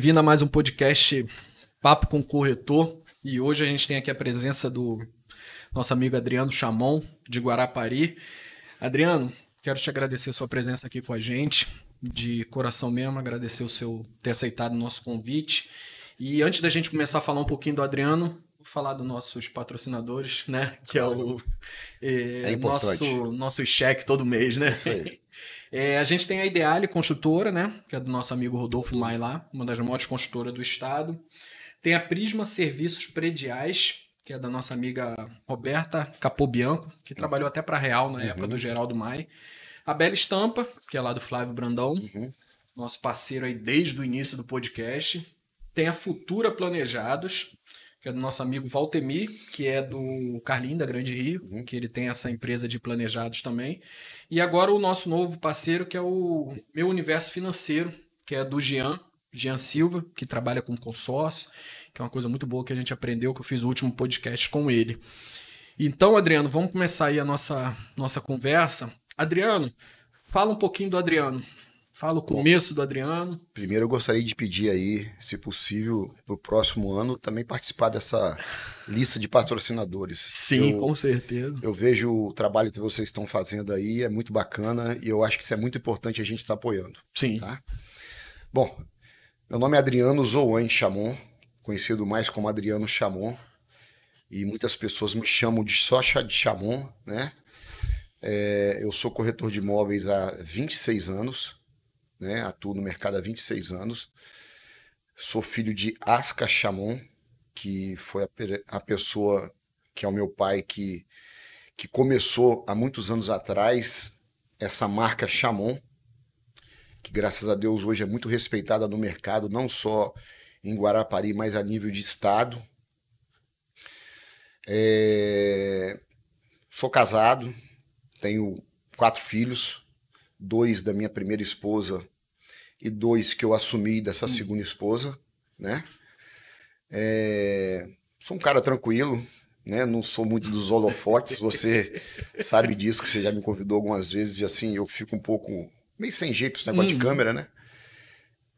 bem-vindo a mais um podcast Papo com o Corretor. E hoje a gente tem aqui a presença do nosso amigo Adriano Chamon, de Guarapari. Adriano, quero te agradecer a sua presença aqui com a gente, de coração mesmo, agradecer o seu ter aceitado o nosso convite. E antes da gente começar a falar um pouquinho do Adriano, vou falar dos nossos patrocinadores, né? Que claro. é o Importante. nosso cheque todo mês, né? Isso aí. A gente tem a Ideale Construtora, né? Que é do nosso amigo Rodolfo Mai lá, uma das maiores construtoras do estado. Tem a Prisma Serviços Prediais, que é da nossa amiga Roberta Capobianco, que trabalhou até para a Real na época do Geraldo Mai. A Bela Estampa, que é lá do Flávio Brandão, nosso parceiro aí desde o início do podcast. Tem a Futura Planejados, que é do nosso amigo Valtemir, que é do Carlinho da Grande Rio, que ele tem essa empresa de planejados também. E agora o nosso novo parceiro, que é o Meu Universo Financeiro, que é do Jean Silva, que trabalha com consórcio, que é uma coisa muito boa que a gente aprendeu, que eu fiz o último podcast com ele. Então, Adriano, vamos começar aí a nossa conversa. Adriano, fala um pouquinho do Adriano. Fala o começo do Adriano. Primeiro eu gostaria de pedir aí, se possível, para o próximo ano também participar dessa lista de patrocinadores. Sim, com certeza. Eu vejo o trabalho que vocês estão fazendo aí, é muito bacana e eu acho que isso é muito importante a gente estar apoiando. Sim. Tá? Bom, meu nome é Adriano Zoan Chamon, conhecido mais como Adriano Chamon, e muitas pessoas me chamam de só de Chamon, né? Eu sou corretor de imóveis há 26 anos. Né? Atuo no mercado há 26 anos. Sou filho de Asca Chamon, que foi a pessoa que é o meu pai que começou há muitos anos atrás essa marca Chamon, que graças a Deus hoje é muito respeitada no mercado, não só em Guarapari, mas a nível de estado. Sou casado, tenho 4 filhos, 2 da minha primeira esposa e 2 que eu assumi dessa segunda esposa, né? Sou um cara tranquilo, né? Não sou muito dos holofotes, você sabe disso, que você já me convidou algumas vezes, e assim, eu fico um pouco meio sem jeito esse negócio de câmera, né?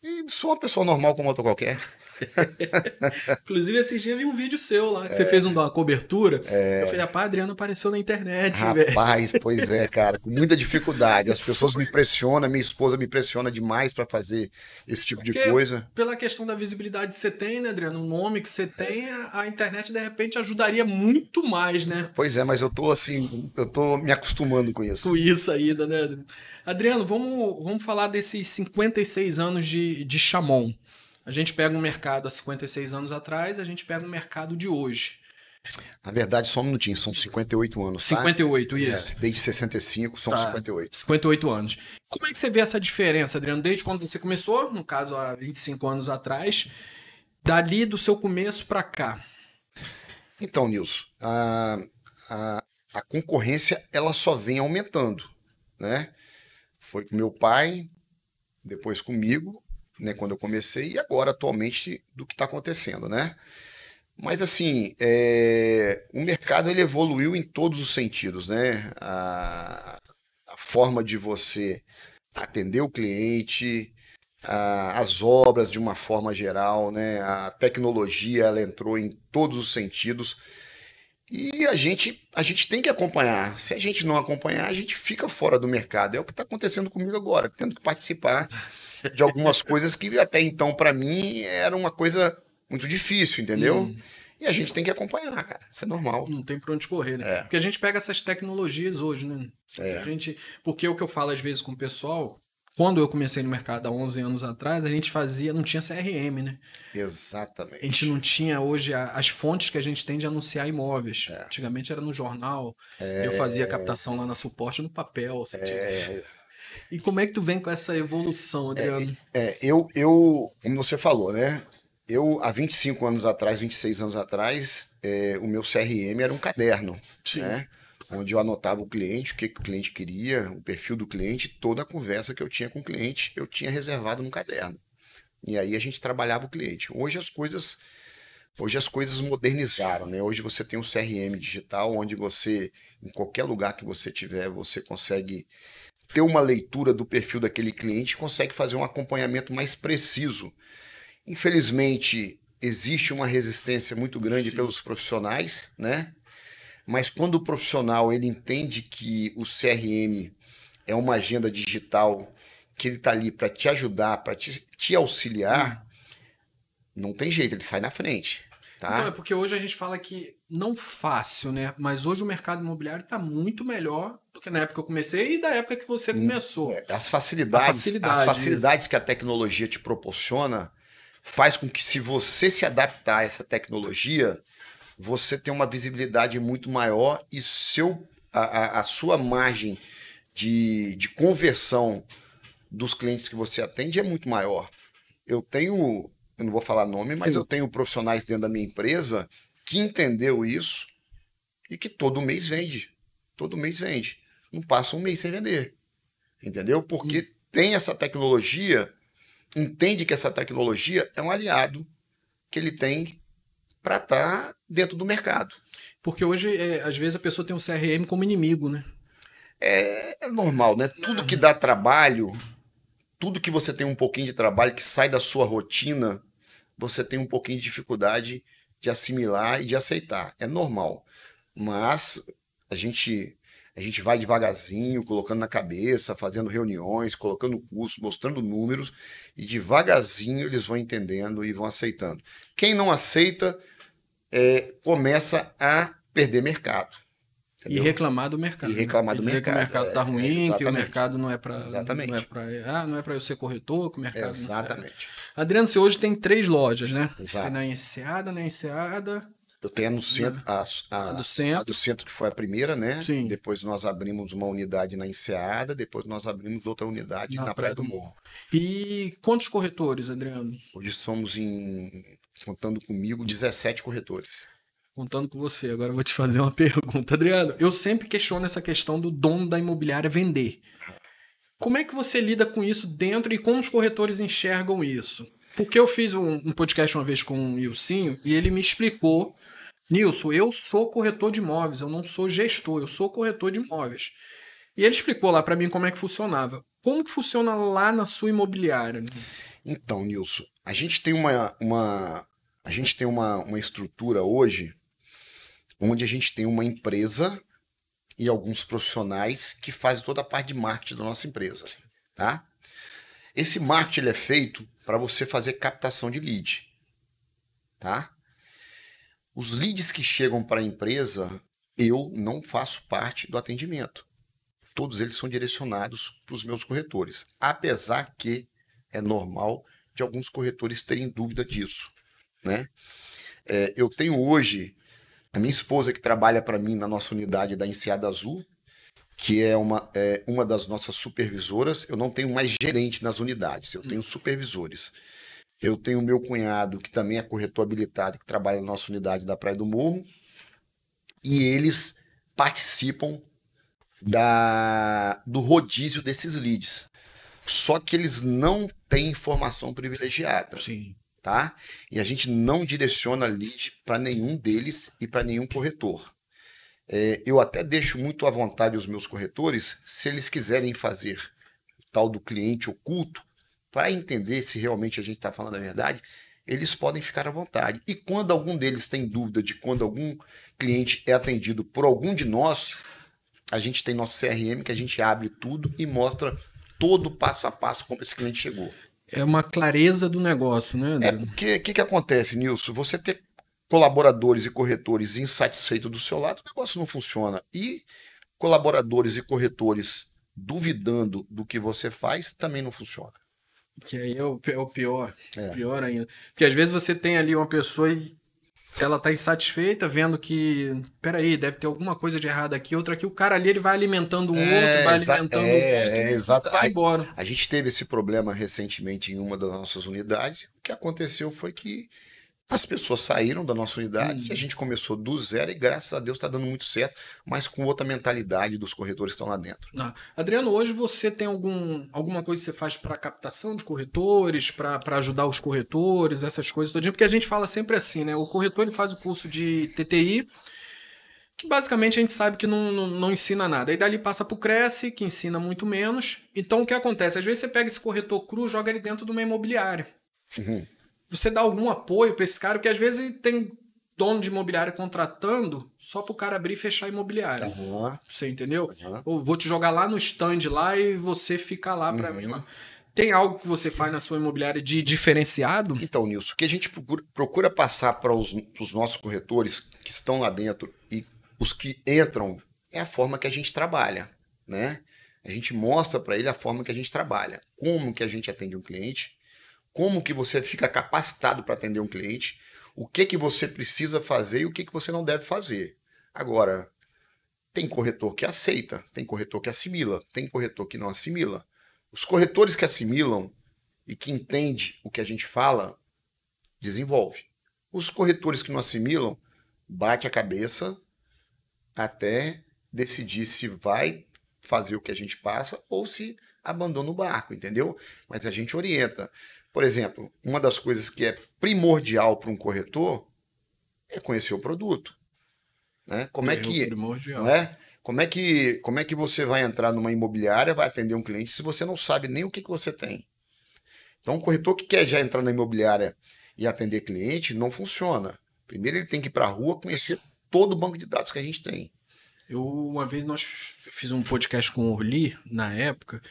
E sou uma pessoa normal como outra qualquer. Inclusive, esses dias eu vi um vídeo seu lá, que você fez uma cobertura. Eu falei, rapaz, Adriano apareceu na internet, velho. Rapaz, pois é, cara, com muita dificuldade. As pessoas me pressionam, minha esposa me pressiona demais para fazer esse tipo de coisa. Pela questão da visibilidade que você tem, né, Adriano? O nome que você tem, a internet, de repente, ajudaria muito mais, né? Pois é, mas eu tô assim, eu tô me acostumando com isso. Com isso ainda, né, Adriano? Adriano, vamos falar desses 56 anos de Chamon. A gente pega um mercado há 56 anos atrás, a gente pega um mercado de hoje. Na verdade, só um minutinho, são 58 anos, tá? 58, isso. Desde 65, são 58. 58 anos. Como é que você vê essa diferença, Adriano? Desde quando você começou, no caso, há 25 anos atrás, dali do seu começo para cá? Então, Nilson, a concorrência, ela só vem aumentando, né? Foi com meu pai, depois comigo, né, quando eu comecei, e agora, atualmente, do que está acontecendo, né? Mas, assim, o mercado ele evoluiu em todos os sentidos, né? A forma de você atender o cliente, as obras de uma forma geral, né? A tecnologia, ela entrou em todos os sentidos. E a gente tem que acompanhar. Se a gente não acompanhar, a gente fica fora do mercado. É o que está acontecendo comigo agora, tendo que participar de algumas coisas que até então, para mim, era uma coisa muito difícil, entendeu? E a gente tem que acompanhar, cara. Isso é normal. Não tem pra onde correr, né? Porque a gente pega essas tecnologias hoje, né? Porque o que eu falo às vezes com o pessoal, quando eu comecei no mercado há 11 anos atrás, a gente não tinha CRM, né? Exatamente. A gente não tinha hoje as fontes que a gente tem de anunciar imóveis. Antigamente era no jornal, eu fazia captação lá na Suporte no papel. E como é que tu vem com essa evolução, Adriano? Como você falou, né? Eu, há 25 anos atrás, 26 anos atrás, o meu CRM era um caderno, né? Onde eu anotava o cliente, o que o cliente queria, o perfil do cliente, toda a conversa que eu tinha com o cliente, eu tinha reservado no caderno. E aí a gente trabalhava o cliente. Hoje as coisas modernizaram, né? Hoje você tem um CRM digital, onde você, em qualquer lugar que você tiver, você consegue ter uma leitura do perfil daquele cliente e consegue fazer um acompanhamento mais preciso Infelizmente, existe uma resistência muito grande pelos profissionais, né? Mas quando o profissional ele entende que o CRM é uma agenda digital, que ele está ali para te ajudar, para te auxiliar, não tem jeito, ele sai na frente. Tá? Então, é porque hoje a gente fala que não fácil, né? Mas hoje o mercado imobiliário está muito melhor do que na época que eu comecei e da época que você começou. As facilidades que a tecnologia te proporciona faz com que, se você se adaptar a essa tecnologia, você tenha uma visibilidade muito maior e a sua margem de conversão dos clientes que você atende é muito maior. Eu não vou falar nome, mas eu tenho profissionais dentro da minha empresa que entendeu isso e que todo mês vende. Todo mês vende. Não passa um mês sem vender. Entendeu? Porque tem essa tecnologia, entende que essa tecnologia é um aliado que ele tem para estar dentro do mercado. Porque hoje, às vezes, a pessoa tem um CRM como inimigo, né? É normal, né? Tudo que dá trabalho, tudo que você tem um pouquinho de trabalho, que sai da sua rotina, você tem um pouquinho de dificuldade de assimilar e de aceitar. É normal. Mas a gente vai devagarzinho, colocando na cabeça, fazendo reuniões, colocando curso, mostrando números, e devagarzinho eles vão entendendo e vão aceitando. Quem não aceita, começa a perder mercado. Entendeu? E reclamar do mercado. E reclamar do mercado. Que o mercado está ruim, que o mercado não é para. Exatamente. Não é para eu ser corretor, que o mercado Exatamente. não serve. Adriano, você hoje tem 3 lojas, né? Exato. Tem na Enseada. Eu tenho no centro, a do centro, que foi a primeira, né? Sim. Depois nós abrimos uma unidade na Enseada, depois nós abrimos outra unidade na Praia do Morro. E quantos corretores, Adriano? Hoje somos, contando comigo, 17 corretores. Contando com você, agora eu vou te fazer uma pergunta. Adriano, eu sempre questiono essa questão do dono da imobiliária vender. Como é que você lida com isso dentro e como os corretores enxergam isso? Porque eu fiz um podcast uma vez com o Nilcinho e ele me explicou: Nilson, eu sou corretor de imóveis, eu não sou gestor, eu sou corretor de imóveis. E ele explicou lá para mim como é que funcionava. Como que funciona lá na sua imobiliária? Então, Nilson, a gente tem uma estrutura hoje onde a gente tem uma empresa e alguns profissionais que fazem toda a parte de marketing da nossa empresa, tá? Esse marketing ele é feito para você fazer captação de lead, tá? Os leads que chegam para a empresa, eu não faço parte do atendimento. Todos eles são direcionados para os meus corretores, apesar que é normal de alguns corretores terem dúvida disso, né? Eu tenho hoje a minha esposa que trabalha para mim na nossa unidade da Enseada Azul, que é uma das nossas supervisoras. Eu não tenho mais gerente nas unidades, eu tenho supervisores. Eu tenho o meu cunhado, que também é corretor habilitado, que trabalha na nossa unidade da Praia do Morro, e eles participam do rodízio desses leads. Só que eles não têm informação privilegiada. Sim. Tá? E a gente não direciona lead para nenhum deles e para nenhum corretor. Eu até deixo muito à vontade os meus corretores, se eles quiserem fazer o tal do cliente oculto, para entender se realmente a gente está falando a verdade, eles podem ficar à vontade. E quando algum deles tem dúvida de quando algum cliente é atendido por algum de nós, a gente tem nosso CRM, que a gente abre tudo e mostra todo o passo a passo como esse cliente chegou. É uma clareza do negócio, né, Adriano? Porque o que acontece, Nilson? Você ter colaboradores e corretores insatisfeitos do seu lado, o negócio não funciona. E colaboradores e corretores duvidando do que você faz, também não funciona. Que aí é o pior. Pior ainda. Porque às vezes você tem ali uma pessoa e ela tá insatisfeita, vendo que, peraí, deve ter alguma coisa de errado aqui, outra aqui. O cara ali, ele vai alimentando o outro, vai alimentando o outro, exato. vai embora. A gente teve esse problema recentemente em uma das nossas unidades. O que aconteceu foi que as pessoas saíram da nossa unidade, a gente começou do zero e graças a Deus está dando muito certo, mas com outra mentalidade dos corretores que estão lá dentro. Adriano, hoje você tem alguma coisa que você faz para captação de corretores, para ajudar os corretores, essas coisas todinho? Porque a gente fala sempre assim, né? O corretor ele faz o curso de TTI, que basicamente a gente sabe que não ensina nada. Aí dali passa para o Cresce, que ensina muito menos. Então o que acontece? Às vezes você pega esse corretor cru, joga ele dentro de uma imobiliária. você dá algum apoio para esse cara, porque às vezes tem dono de imobiliária contratando só para o cara abrir e fechar a imobiliária. Você entendeu? Ou vou te jogar lá no stand lá e você fica lá para mim. Tem algo que você faz na sua imobiliária de diferenciado? Então, Nilson, o que a gente procura passar para os nossos corretores que estão lá dentro e os que entram é a forma que a gente trabalha, né? A gente mostra para ele a forma que a gente trabalha, como que a gente atende um cliente, como que você fica capacitado para atender um cliente, o que você precisa fazer e o que você não deve fazer. Agora, tem corretor que aceita, tem corretor que assimila, tem corretor que não assimila. Os corretores que assimilam e que entendem o que a gente fala, desenvolve. Os corretores que não assimilam, bate a cabeça até decidir se vai fazer o que a gente passa ou se abandona o barco, entendeu? Mas a gente orienta. Por exemplo, uma das coisas que é primordial para um corretor é conhecer o produto, né? Como é que, não é? Como é que você vai entrar numa imobiliária, vai atender um cliente se você não sabe nem o que você tem? Então, um corretor que quer já entrar na imobiliária e atender cliente, não funciona. Primeiro ele tem que ir para a rua conhecer todo o banco de dados que a gente tem. Uma vez nós fiz um podcast com o Orly, na época,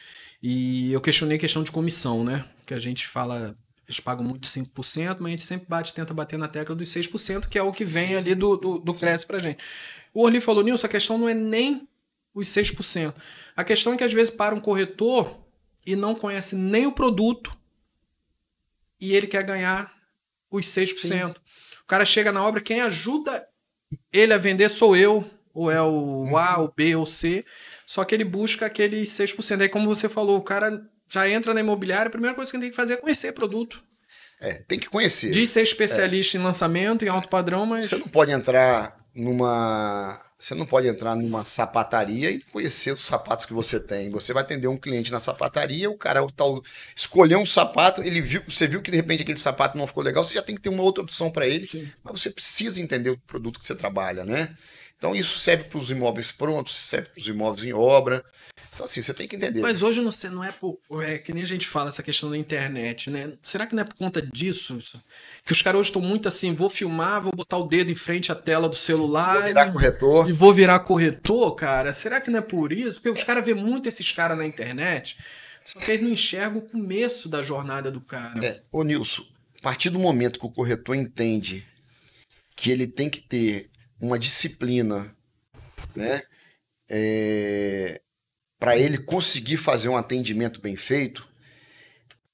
e eu questionei a questão de comissão, né? Que a gente fala, eles pagam muito 5%, mas a gente sempre tenta bater na tecla dos 6%, que é o que vem ali do Cresce pra gente. O Orly falou, Nilson, a questão não é nem os 6%. A questão é que às vezes para um corretor e não conhece nem o produto e ele quer ganhar os 6%. Sim. O cara chega na obra, quem ajuda ele a vender sou eu, ou é o A, o B ou C, só que ele busca aqueles 6%. Aí, como você falou, o cara já entra na imobiliária, a primeira coisa que ele tem que fazer é conhecer produto. Tem que conhecer. Diz ser especialista em lançamento, em alto padrão, mas... Você não pode entrar numa sapataria e conhecer os sapatos que você tem. Você vai atender um cliente na sapataria, o cara escolheu um sapato, você viu que de repente aquele sapato não ficou legal, você já tem que ter uma outra opção para ele, sim, mas você precisa entender o produto que você trabalha, né? Então isso serve para os imóveis prontos, serve para os imóveis em obra. Então assim, você tem que entender. Mas hoje não é que nem a gente fala essa questão da internet, né? Será que não é por conta disso? Que os caras hoje estão muito assim, vou filmar, vou botar o dedo em frente à tela do celular. Vou virar corretor. E vou virar corretor, cara? Será que não é por isso? Porque os caras vêem muito esses caras na internet, só que eles não enxergam o começo da jornada do cara. Ô Nilson, a partir do momento que o corretor entende que ele tem que ter uma disciplina, né? Para ele conseguir fazer um atendimento bem feito,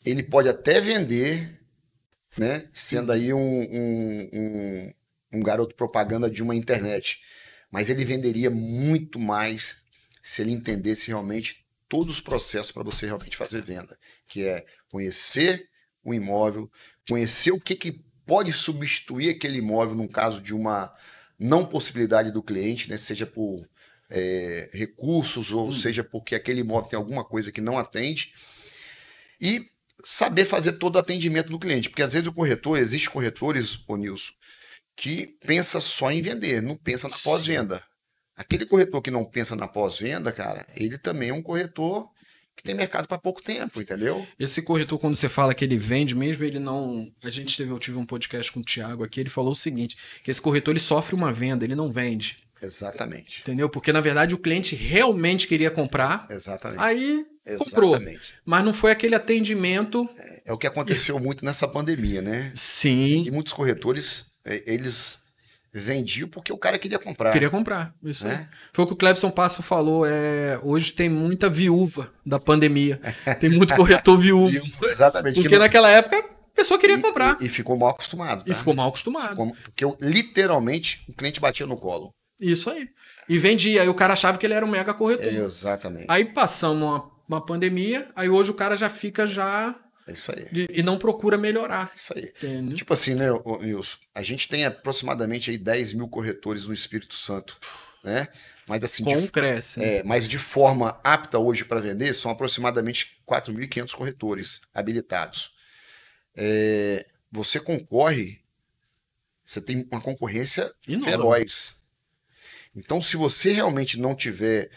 ele pode até vender, né? Sendo aí um garoto propaganda de uma internet. Mas ele venderia muito mais se ele entendesse realmente todos os processos para você realmente fazer venda. Que é conhecer o imóvel, conhecer o que pode substituir aquele imóvel num caso de uma não possibilidade do cliente, né? Seja por recursos ou seja porque aquele imóvel tem alguma coisa que não atende, e saber fazer todo o atendimento do cliente, porque às vezes existem corretores, ô Nilson, que pensa só em vender, não pensa na pós-venda. Aquele corretor que não pensa na pós-venda, cara, ele também é um corretor que tem mercado para pouco tempo, entendeu? Esse corretor, quando você fala que ele vende mesmo, ele não... Eu tive um podcast com o Thiago aqui, ele falou o seguinte, que esse corretor ele sofre uma venda, ele não vende. Exatamente. Entendeu? Porque, na verdade, o cliente realmente queria comprar. Exatamente. Aí comprou. Mas não foi aquele atendimento... É o que aconteceu muito nessa pandemia, né? Sim. E muitos corretores, eles vendiam porque o cara queria comprar. Queria comprar, isso aí. Foi o que o Clevson Passo falou. Hoje tem muita viúva da pandemia. Tem muito corretor viúvo. Exatamente. Porque naquela época a pessoa queria comprar. E ficou mal acostumado. Tá? E ficou mal acostumado. Porque literalmente o cliente batia no colo. Isso aí. E vendia. Aí o cara achava que ele era um mega corretor. Exatamente. Aí passamos uma pandemia, aí hoje o cara já fica É isso aí. E não procura melhorar. Isso aí. Entendeu? Tipo assim, né, Nilson? A gente tem aproximadamente aí 10 mil corretores no Espírito Santo, né? Mas assim, cresce. Mas de forma apta hoje para vender, são aproximadamente 4.500 corretores habilitados. Você concorre, você tem uma concorrência feroz. Então, se você realmente não tiver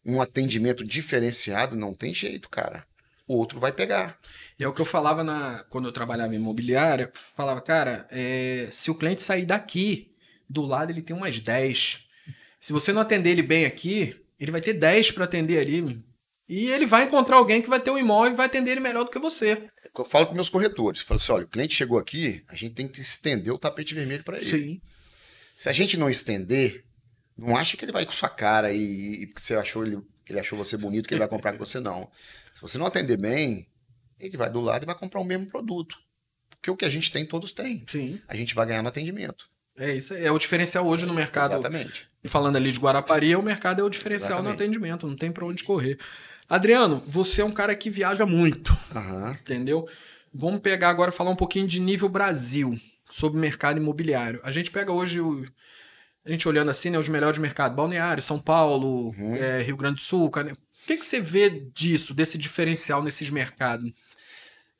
um atendimento diferenciado, não tem jeito, cara. outro vai pegar. E é o que eu falava quando eu trabalhava em imobiliária, falava, cara, se o cliente sair daqui, do lado ele tem umas 10. Se você não atender ele bem aqui, ele vai ter 10 para atender ali. E ele vai encontrar alguém que vai ter um imóvel e vai atender ele melhor do que você. É o que eu falo com meus corretores. Falo assim, olha, o cliente chegou aqui, a gente tem que estender o tapete vermelho para ele. Sim. Se a gente não estender, não acha que ele vai com sua cara e porque você achou ele achou você bonito, que ele vai comprar com você, não. Se você não atender bem, ele vai do lado e vai comprar o mesmo produto. Porque o que a gente tem, todos têm. Sim. A gente vai ganhar no atendimento. É isso aí. É o diferencial hoje no mercado. Exatamente. E falando ali de Guarapari, o mercado é o diferencial no atendimento, não tem para onde correr. Adriano, você é um cara que viaja muito, entendeu? Vamos pegar agora e falar um pouquinho de nível Brasil, sobre o mercado imobiliário. A gente pega hoje, a gente olhando assim, né, os melhores mercados, Balneário, São Paulo, Rio Grande do Sul. O que você vê disso, desse diferencial nesses mercados?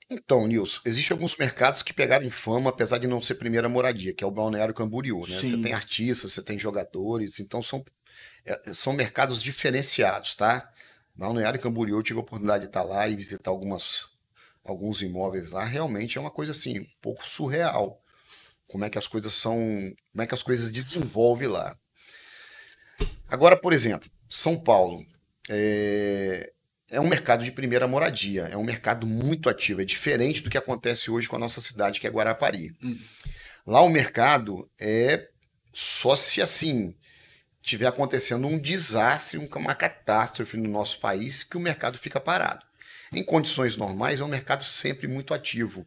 Então, Nilson, existem alguns mercados que pegaram fama, apesar de não ser primeira moradia, que é o Balneário Camboriú, né? Você tem artistas, você tem jogadores, então são mercados diferenciados, tá? Balneário Camboriú, eu tive a oportunidade de estar lá e visitar alguns imóveis lá, realmente é uma coisa assim, um pouco surreal, como é que as coisas desenvolvem lá. Agora, por exemplo, São Paulo, é um mercado de primeira moradia, é um mercado muito ativo, é diferente do que acontece hoje com a nossa cidade, que é Guarapari. Lá o mercado é só se assim tiver acontecendo um desastre, uma catástrofe no nosso país, que o mercado fica parado. Em condições normais, é um mercado sempre muito ativo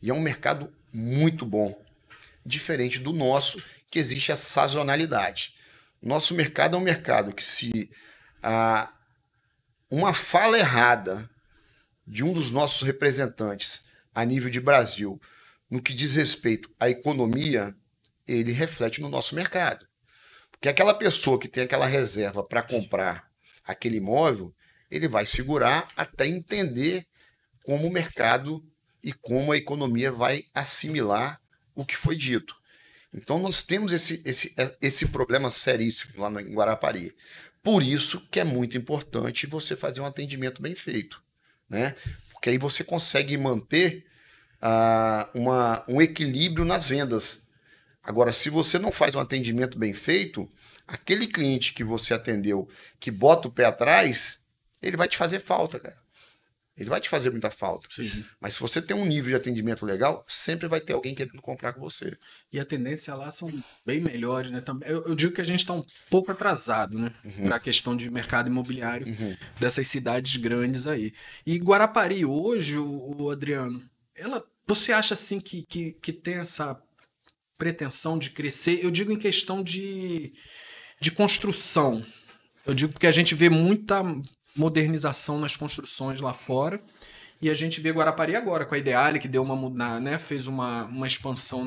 e é um mercado muito bom, diferente do nosso, que existe a sazonalidade. Nosso mercado é um mercado que se uma fala errada de um dos nossos representantes a nível de Brasil, no que diz respeito à economia, ele reflete no nosso mercado. Porque aquela pessoa que tem aquela reserva para comprar aquele imóvel, ele vai segurar até entender como o mercado e como a economia vai assimilar o que foi dito. Então nós temos esse problema seríssimo lá em Guarapari. Por isso que é muito importante você fazer um atendimento bem feito, né? Porque aí você consegue manter um equilíbrio nas vendas. Agora, se você não faz um atendimento bem feito, aquele cliente que você atendeu, que bota o pé atrás, ele vai te fazer falta, cara. Ele vai te fazer muita falta. Sim. Mas se você tem um nível de atendimento legal, sempre vai ter alguém querendo comprar com você. E a tendência lá são bem melhores, né? Eu digo que a gente está um pouco atrasado, né? Para a questão de mercado imobiliário dessas cidades grandes aí. E Guarapari hoje, o Adriano, você acha assim que tem essa pretensão de crescer? Eu digo em questão de construção. Eu digo porque a gente vê muita modernização nas construções lá fora. E a gente vê Guarapari agora, com a Ideale, que deu fez uma expansão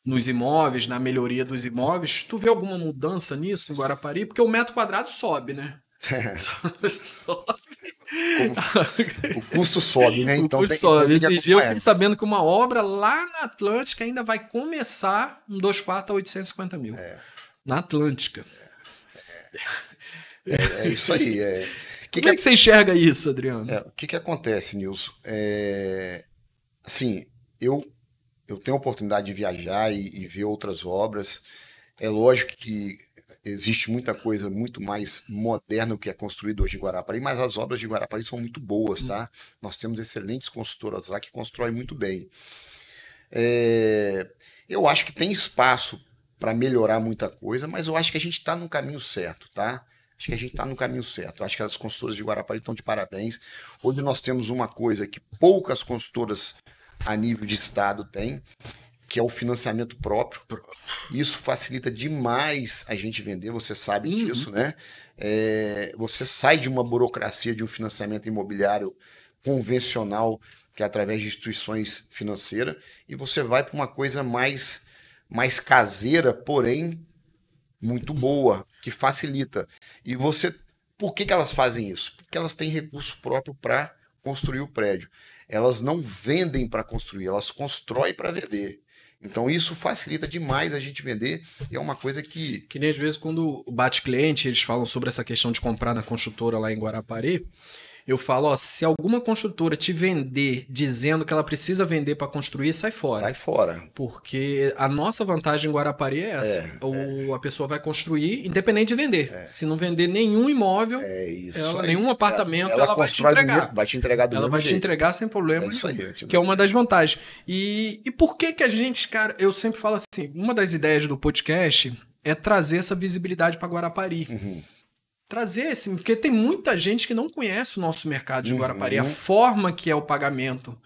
nos imóveis, na melhoria dos imóveis. Tu vê alguma mudança nisso em Guarapari? Porque o metro quadrado sobe, né? Sobe. O custo sobe, né? Então, o custo sobe. Esse dia eu fiquei sabendo que uma obra lá na Atlântica ainda vai começar um 2 quartos a 850 mil. Na Atlântica. É isso aí. Como é que você enxerga isso, Adriano? O que acontece, Nilson? Assim, eu tenho a oportunidade de viajar e ver outras obras. É lógico que existe muita coisa muito mais moderna do que é construído hoje em Guarapari, mas as obras de Guarapari são muito boas, tá? Nós temos excelentes construtoras lá que constroem muito bem. Eu acho que tem espaço para melhorar muita coisa, mas eu acho que a gente está no caminho certo, tá? Acho que a gente está no caminho certo. Acho que as construtoras de Guarapari estão de parabéns. Hoje nós temos uma coisa que poucas construtoras a nível de estado têm, que é o financiamento próprio. Isso facilita demais a gente vender, você sabe disso, né? Você sai de uma burocracia de um financiamento imobiliário convencional, que é através de instituições financeiras, e você vai para uma coisa mais caseira, porém muito boa, que facilita. E por que elas fazem isso? Porque elas têm recurso próprio para construir o prédio. Elas não vendem para construir, elas constroem para vender. Então isso facilita demais a gente vender, e é uma coisa que nem às vezes quando bate cliente, eles falam sobre essa questão de comprar na construtora lá em Guarapari, Eu falo, ó, se alguma construtora te vender dizendo que ela precisa vender para construir, sai fora. Sai fora. Porque a nossa vantagem em Guarapari é essa. A pessoa vai construir, independente de vender. Se não vender nenhum imóvel, nenhum apartamento, ela vai te entregar. Vai te entregar do mesmo Ela vai te jeito. entregar sem problema. É isso aí, que é uma das vantagens. E por que a gente, cara, eu sempre falo assim, uma das ideias do podcast é trazer essa visibilidade para Guarapari. Trazer esse, porque tem muita gente que não conhece o nosso mercado de Guarapari, a forma que é o pagamento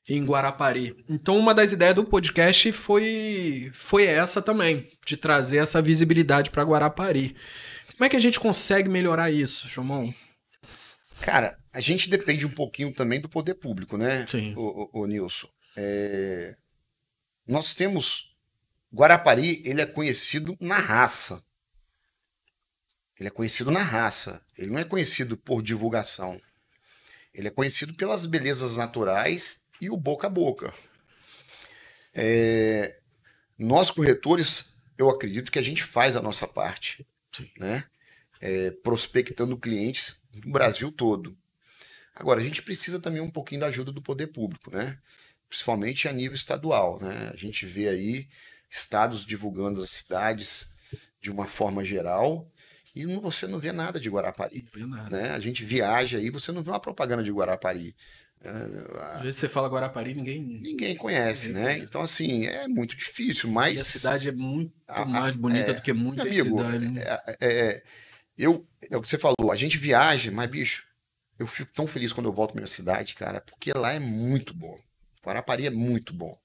em Guarapari. Então, uma das ideias do podcast foi essa também, de trazer essa visibilidade para Guarapari. Como é que a gente consegue melhorar isso, Jomon? Cara, a gente depende um pouquinho também do poder público, né, Sim. o Nilson? Nós temos... Guarapari, ele é conhecido na raça. Ele é conhecido na raça. Ele não é conhecido por divulgação. Ele é conhecido pelas belezas naturais e o boca a boca. Nós, corretores, eu acredito que a gente faz a nossa parte, né? Prospectando clientes no Brasil todo. Agora, a gente precisa também um pouquinho da ajuda do poder público, né? Principalmente a nível estadual, né? A gente vê aí estados divulgando as cidades de uma forma geral e você não vê nada de Guarapari. Não vê nada. Né? A gente viaja aí, você não vê uma propaganda de Guarapari. Às vezes você fala Guarapari, ninguém conhece, né? Então, assim, é muito difícil, mas... E a cidade é muito mais bonita do que muitas cidades. É o que você falou, a gente viaja, mas, bicho, eu fico tão feliz quando eu volto pra minha cidade, cara, porque lá é muito bom. Guarapari é muito bom.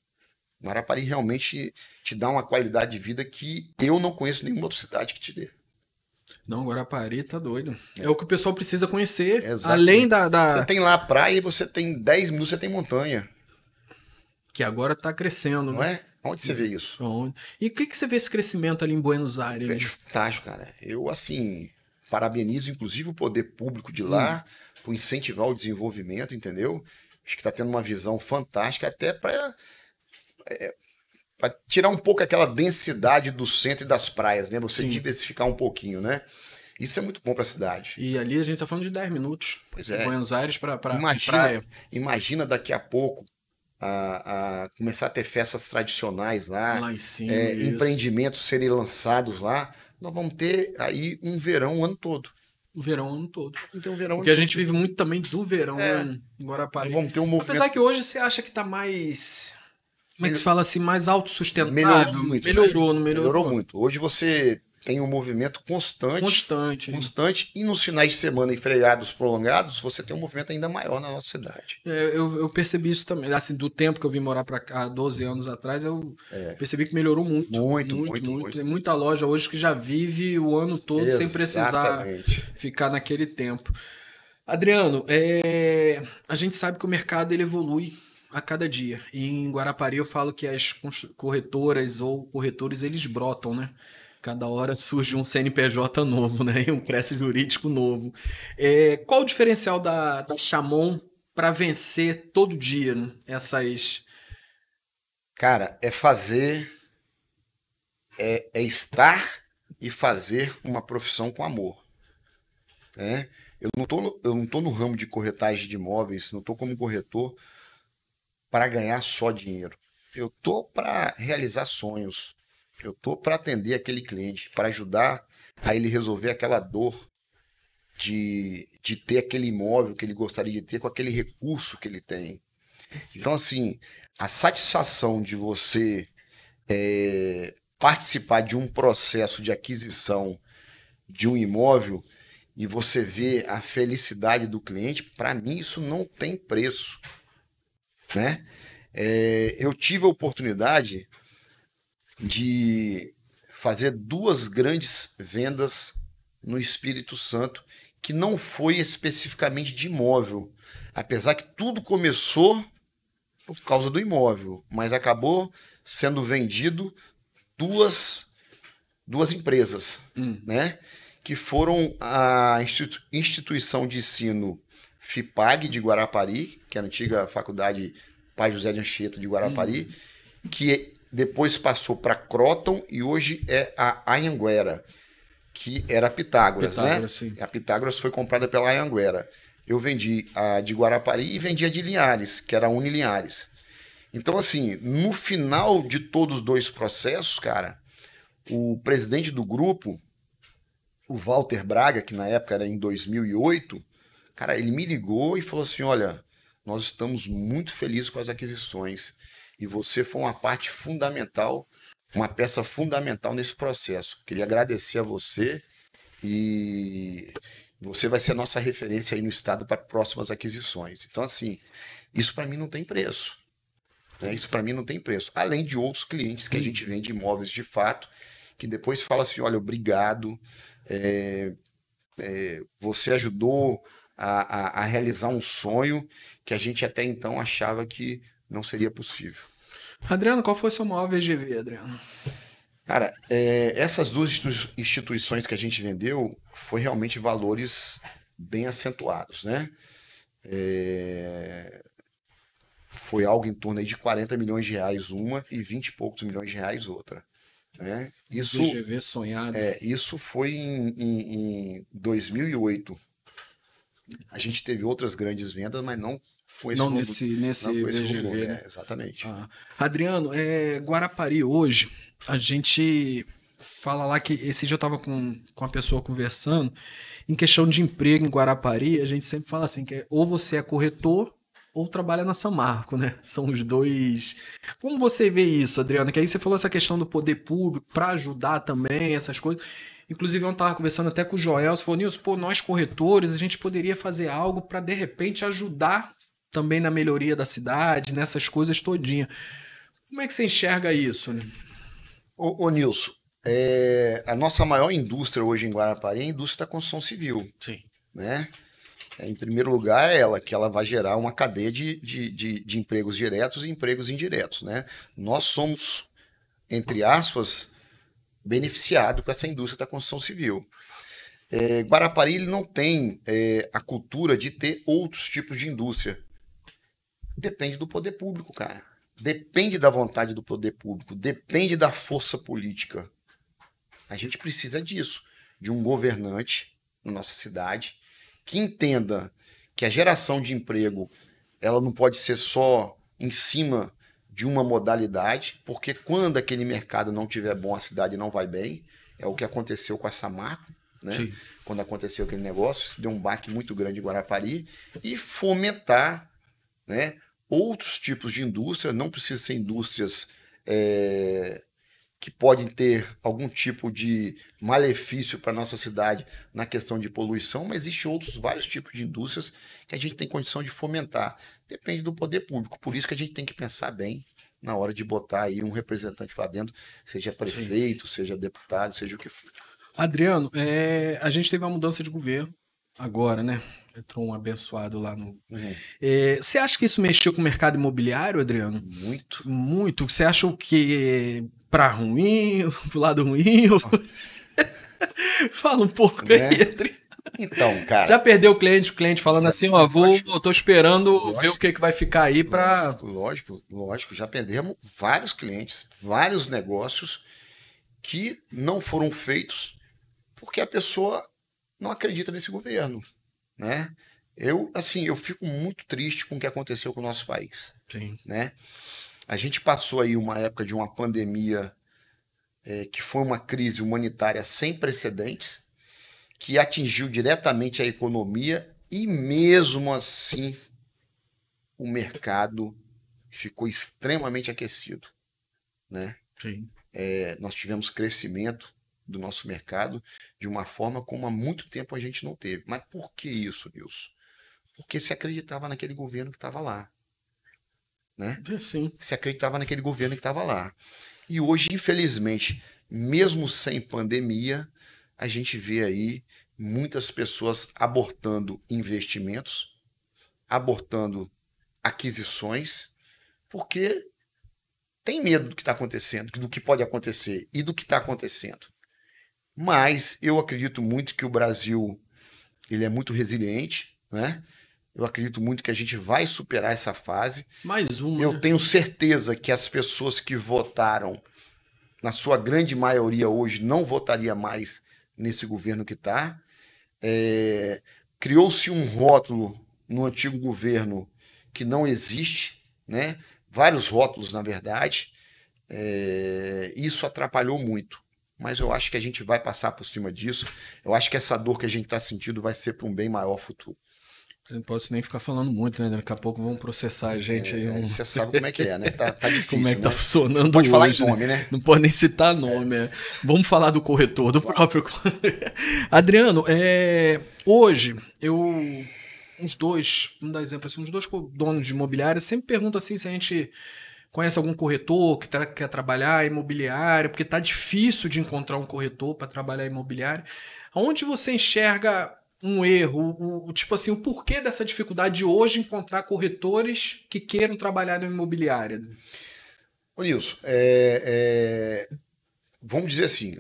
Guarapari realmente te dá uma qualidade de vida que eu não conheço nenhuma outra cidade que te dê. Não, Guarapari tá doido. É o que o pessoal precisa conhecer. Exatamente. Além da... Você tem lá a praia e você tem 10 minutos, você tem montanha. Que agora tá crescendo, não né? é? Onde você vê isso? Onde? E o que você vê esse crescimento ali em Buenos Aires? Vejo fantástico, cara. Eu, assim, parabenizo, inclusive, o poder público de lá por incentivar o desenvolvimento, entendeu? Acho que tá tendo uma visão fantástica até para tirar um pouco aquela densidade do centro e das praias, né? Você diversificar um pouquinho, né? Isso é muito bom para a cidade. E ali a gente tá falando de 10 minutos. Pois é. Buenos Aires para praia. Imagina daqui a pouco a começar a ter festas tradicionais lá em cima, empreendimentos serem lançados lá. Nós vamos ter aí um verão o ano todo. O verão o ano todo. Então, o verão porque a gente vive muito também do verão em Guarapari. Nós vamos ter um movimento... Apesar que hoje você acha que tá mais... Como é que se fala assim? Mais autossustentável? Melhorou muito. Melhorou, né? não melhorou? Melhorou muito. Hoje você tem um movimento constante. E nos finais de semana e feriados prolongados, você tem um movimento ainda maior na nossa cidade. Eu percebi isso também. Assim, do tempo que eu vim morar para cá, 12 anos atrás, eu percebi que melhorou muito. Muito. Tem muita loja hoje que já vive o ano todo sem precisar ficar naquele tempo. Adriano, a gente sabe que o mercado ele evolui a cada dia. E em Guarapari eu falo que as corretoras ou corretores, eles brotam, né? Cada hora surge um CNPJ novo, né? E um crédito jurídico novo. Qual o diferencial da Chamon para vencer todo dia, né? Essas... Cara, é estar e fazer uma profissão com amor. Né? Eu não tô no ramo de corretagem de imóveis, não tô como corretor para ganhar só dinheiro. Eu tô para realizar sonhos. Eu tô para atender aquele cliente, para ajudar a ele resolver aquela dor de ter aquele imóvel que ele gostaria de ter com aquele recurso que ele tem. Então, assim, a satisfação de você participar de um processo de aquisição de um imóvel e você ver a felicidade do cliente, para mim isso não tem preço. Né? Eu tive a oportunidade de fazer 2 grandes vendas no Espírito Santo, que não foi especificamente de imóvel, apesar que tudo começou por causa do imóvel, mas acabou sendo vendido duas empresas, né? Que foram a instituição de ensino FIPAG de Guarapari, que é a antiga faculdade Pai José de Anchieta de Guarapari, que depois passou para Croton e hoje é a Anhanguera, que era a Pitágoras, né? Sim. A Pitágoras foi comprada pela Anhanguera. eu vendi a de Guarapari e vendi a de Linhares, que era a Unilinhares. Então, assim, no final de todos os dois processos, cara, o presidente do grupo, o Walter Braga, que na época era em 2008, cara, ele me ligou e falou assim, olha, nós estamos muito felizes com as aquisições e você foi uma parte fundamental, uma peça fundamental nesse processo. Queria agradecer a você e você vai ser a nossa referência aí no estado para próximas aquisições. Então, assim, isso para mim não tem preço. Né? Isso para mim não tem preço. Além de outros clientes que a gente vende imóveis de fato, que depois fala assim, olha, obrigado, você ajudou a realizar um sonho que a gente até então achava que não seria possível. Adriano, qual foi o seu maior VGV, Adriano? Cara, essas duas instituições que a gente vendeu foi realmente valores bem acentuados, né? Foi algo em torno aí de 40 milhões de reais uma e 20 e poucos milhões de reais outra. Né? Isso, VGV sonhado. Isso foi em 2008. A gente teve outras grandes vendas, mas não com esse não volume, nesse não com esse VGV, volume, né? exatamente. Adriano, Guarapari hoje, a gente fala lá que esse dia eu estava com uma pessoa conversando, em questão de emprego em Guarapari, a gente sempre fala assim, que ou você é corretor ou trabalha na Samarco, né? São os dois. Como você vê isso, Adriano? Que aí você falou essa questão do poder público para ajudar também, essas coisas. Inclusive, eu estava conversando até com o Joel, você falou, Nilson, pô, nós corretores, a gente poderia fazer algo para, de repente, ajudar também na melhoria da cidade, nessas coisas todinha. Como é que você enxerga isso, né? Ô Nilson, a nossa maior indústria hoje em Guarapari é a indústria da construção civil. Sim. Né? Em primeiro lugar, que ela vai gerar uma cadeia de empregos diretos e empregos indiretos. Né? Nós somos, entre aspas, beneficiados com essa indústria da construção civil. Guarapari ele não tem a cultura de ter outros tipos de indústria. Depende do poder público, cara. Depende da vontade do poder público. Depende da força política. A gente precisa disso, de um governante na nossa cidade que entenda que a geração de emprego ela não pode ser só em cima de uma modalidade, porque quando aquele mercado não tiver bom, a cidade não vai bem. É o que aconteceu com a Samarco, né? Quando aconteceu aquele negócio, se deu um baque muito grande em Guarapari, e fomentar, né, outros tipos de indústria, não precisa ser indústrias que podem ter algum tipo de malefício para a nossa cidade na questão de poluição, mas existem vários tipos de indústrias que a gente tem condição de fomentar. Depende do poder público, por isso que a gente tem que pensar bem na hora de botar aí um representante lá dentro, seja prefeito, seja deputado, seja o que for. Adriano, a gente teve uma mudança de governo agora, né? Entrou um abençoado lá no... Você acha que isso mexeu com o mercado imobiliário, Adriano? Muito. Muito. Você acha o que para ruim, pro lado ruim? Fala um pouco aí, Adriano. Então, cara... Já perdeu o cliente falando assim, ó, tô esperando ver o que vai ficar aí para... Lógico. Já perdemos vários clientes, vários negócios que não foram feitos porque a pessoa não acredita nesse governo, né? Eu fico muito triste com o que aconteceu com o nosso país. Sim. Né? A gente passou aí uma época de uma pandemia que foi uma crise humanitária sem precedentes, que atingiu diretamente a economia e mesmo assim o mercado ficou extremamente aquecido. Né? Sim. Nós tivemos crescimento do nosso mercado de uma forma como há muito tempo a gente não teve. Mas por que isso, Nilson? Porque se acreditava naquele governo que estava lá. Né? Sim. Se acreditava naquele governo que estava lá. E hoje, infelizmente, mesmo sem pandemia, a gente vê aí muitas pessoas abortando investimentos, abortando aquisições, porque tem medo do que está acontecendo, do que pode acontecer e do que está acontecendo. Mas eu acredito muito que o Brasil ele é muito resiliente, né? Eu acredito muito que a gente vai superar essa fase. Mais uma. Eu tenho certeza que as pessoas que votaram, na sua grande maioria hoje, não votaria mais nesse governo que está. criou-se um rótulo no antigo governo que não existe, né? Vários rótulos, na verdade. Isso atrapalhou muito. Mas eu acho que a gente vai passar por cima disso. Eu acho que essa dor que a gente está sentindo vai ser para um bem maior futuro. Não posso nem ficar falando muito, né? Daqui a pouco vão processar a gente aí. Você sabe como é que é, né? Tá difícil. Como é que né? tá funcionando Não pode falar em hoje, nome, né? Não pode nem citar nome. Vamos falar do corretor, do próprio. Adriano, hoje vamos dar exemplo assim, uns dois donos de imobiliária sempre perguntam assim se a gente conhece algum corretor que quer trabalhar imobiliário, porque tá difícil de encontrar um corretor para trabalhar imobiliário. Onde você enxerga um erro, tipo assim, o porquê dessa dificuldade de hoje encontrar corretores que queiram trabalhar no imobiliário? Ô Nilson, vamos dizer assim,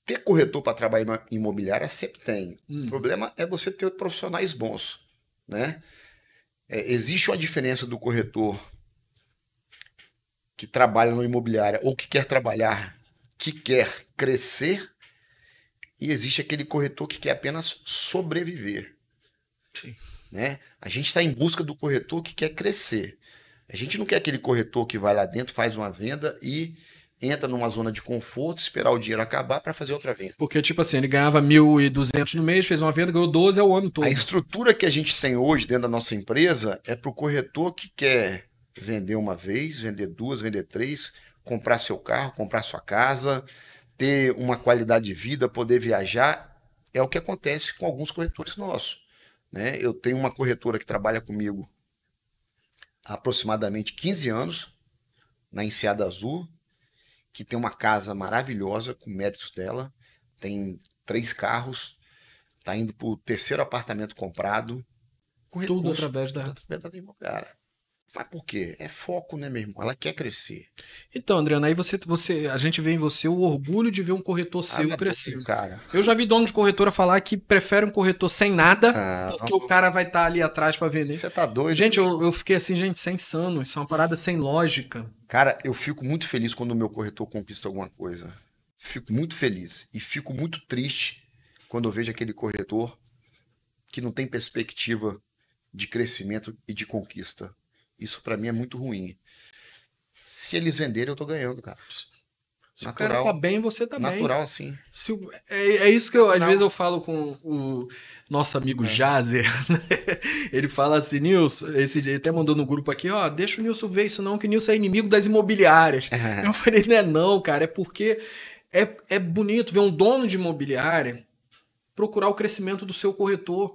ter corretor para trabalhar em imobiliária sempre tem. O problema é você ter profissionais bons, né? Existe uma diferença do corretor que trabalha no imobiliária ou que quer trabalhar, que quer crescer, e existe aquele corretor que quer apenas sobreviver. Sim. Né? A gente está em busca do corretor que quer crescer. A gente não quer aquele corretor que vai lá dentro, faz uma venda e entra numa zona de conforto, esperar o dinheiro acabar para fazer outra venda. Porque, tipo assim, ele ganhava 1.200 no mês, fez uma venda, ganhou 12 ao ano todo. A estrutura que a gente tem hoje dentro da nossa empresa é para o corretor que quer vender uma vez, vender duas, vender três, comprar seu carro, comprar sua casa, ter uma qualidade de vida, poder viajar. É o que acontece com alguns corretores nossos. Né? Eu tenho uma corretora que trabalha comigo há aproximadamente 15 anos, na Enseada Azul, que tem uma casa maravilhosa, com méritos dela, tem 3 carros, está indo para o 3º apartamento comprado. Com tudo através da imobiliária. Mas por quê? É foco, né, meu irmão? Ela quer crescer. Então, Adriano, aí a gente vê em você o orgulho de ver um corretor seu crescendo. Cara. Eu já vi dono de corretora falar que prefere um corretor sem nada, porque o cara vai estar ali atrás para vender. Você tá doido? Gente, eu fiquei assim, gente, isso é insano. Isso é uma parada sem lógica. Cara, eu fico muito feliz quando o meu corretor conquista alguma coisa. Fico muito feliz. E fico muito triste quando eu vejo aquele corretor que não tem perspectiva de crescimento e de conquista. Isso pra mim é muito ruim. Se eles venderem, eu tô ganhando, cara. Se natural, o cara tá bem, você tá natural, bem. Natural, sim. É isso que às vezes eu falo com o nosso amigo Jazer. Né? Ele fala assim, Nilson, esse dia ele até mandou no grupo aqui, ó, deixa o Nilson ver isso não, que o Nilson é inimigo das imobiliárias. Eu falei, não, cara, é porque é bonito ver um dono de imobiliária procurar o crescimento do seu corretor.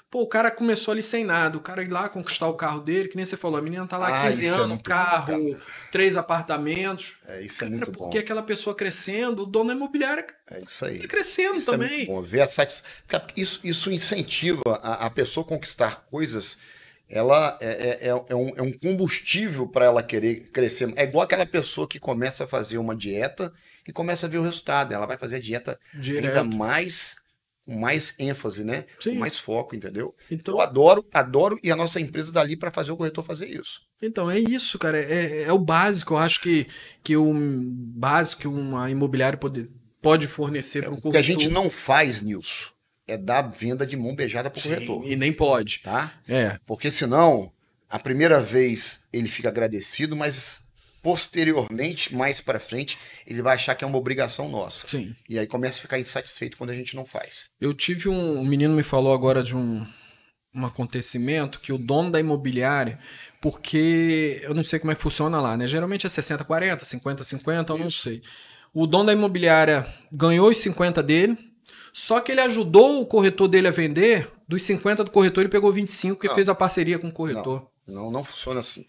Pô, o cara começou ali sem nada, o cara ir lá conquistar o carro dele, que nem você falou, a menina tá lá 15 anos, carro, 3 apartamentos. Isso é muito bom. Porque aquela pessoa crescendo, o dono da imobiliária isso aí. Tá crescendo isso também. É muito bom. Ver a isso incentiva a pessoa a conquistar coisas, ela é um combustível para ela querer crescer. É igual aquela pessoa que começa a fazer uma dieta e começa a ver o resultado. Ela vai fazer a dieta ainda com mais ênfase, né? Sim. Com mais foco, entendeu? Então, eu adoro e a nossa empresa dali para fazer o corretor fazer isso. Então, é isso, cara. É o básico. Eu acho que o básico que uma imobiliária pode fornecer para um corretor. O que a gente não faz, Nilson, é dar venda de mão beijada para o corretor. E nem pode. Tá? É. Porque senão, a primeira vez ele fica agradecido, mas posteriormente, mais para frente, ele vai achar que é uma obrigação nossa. Sim. E aí começa a ficar insatisfeito quando a gente não faz. Eu tive um menino me falou agora de um acontecimento que o dono da imobiliária, porque eu não sei como é que funciona lá, né? Geralmente é 60-40, 50-50, eu não sei. O dono da imobiliária ganhou os 50 dele, só que ele ajudou o corretor dele a vender, dos 50 do corretor ele pegou 25 porque fez a parceria com o corretor. Não funciona assim.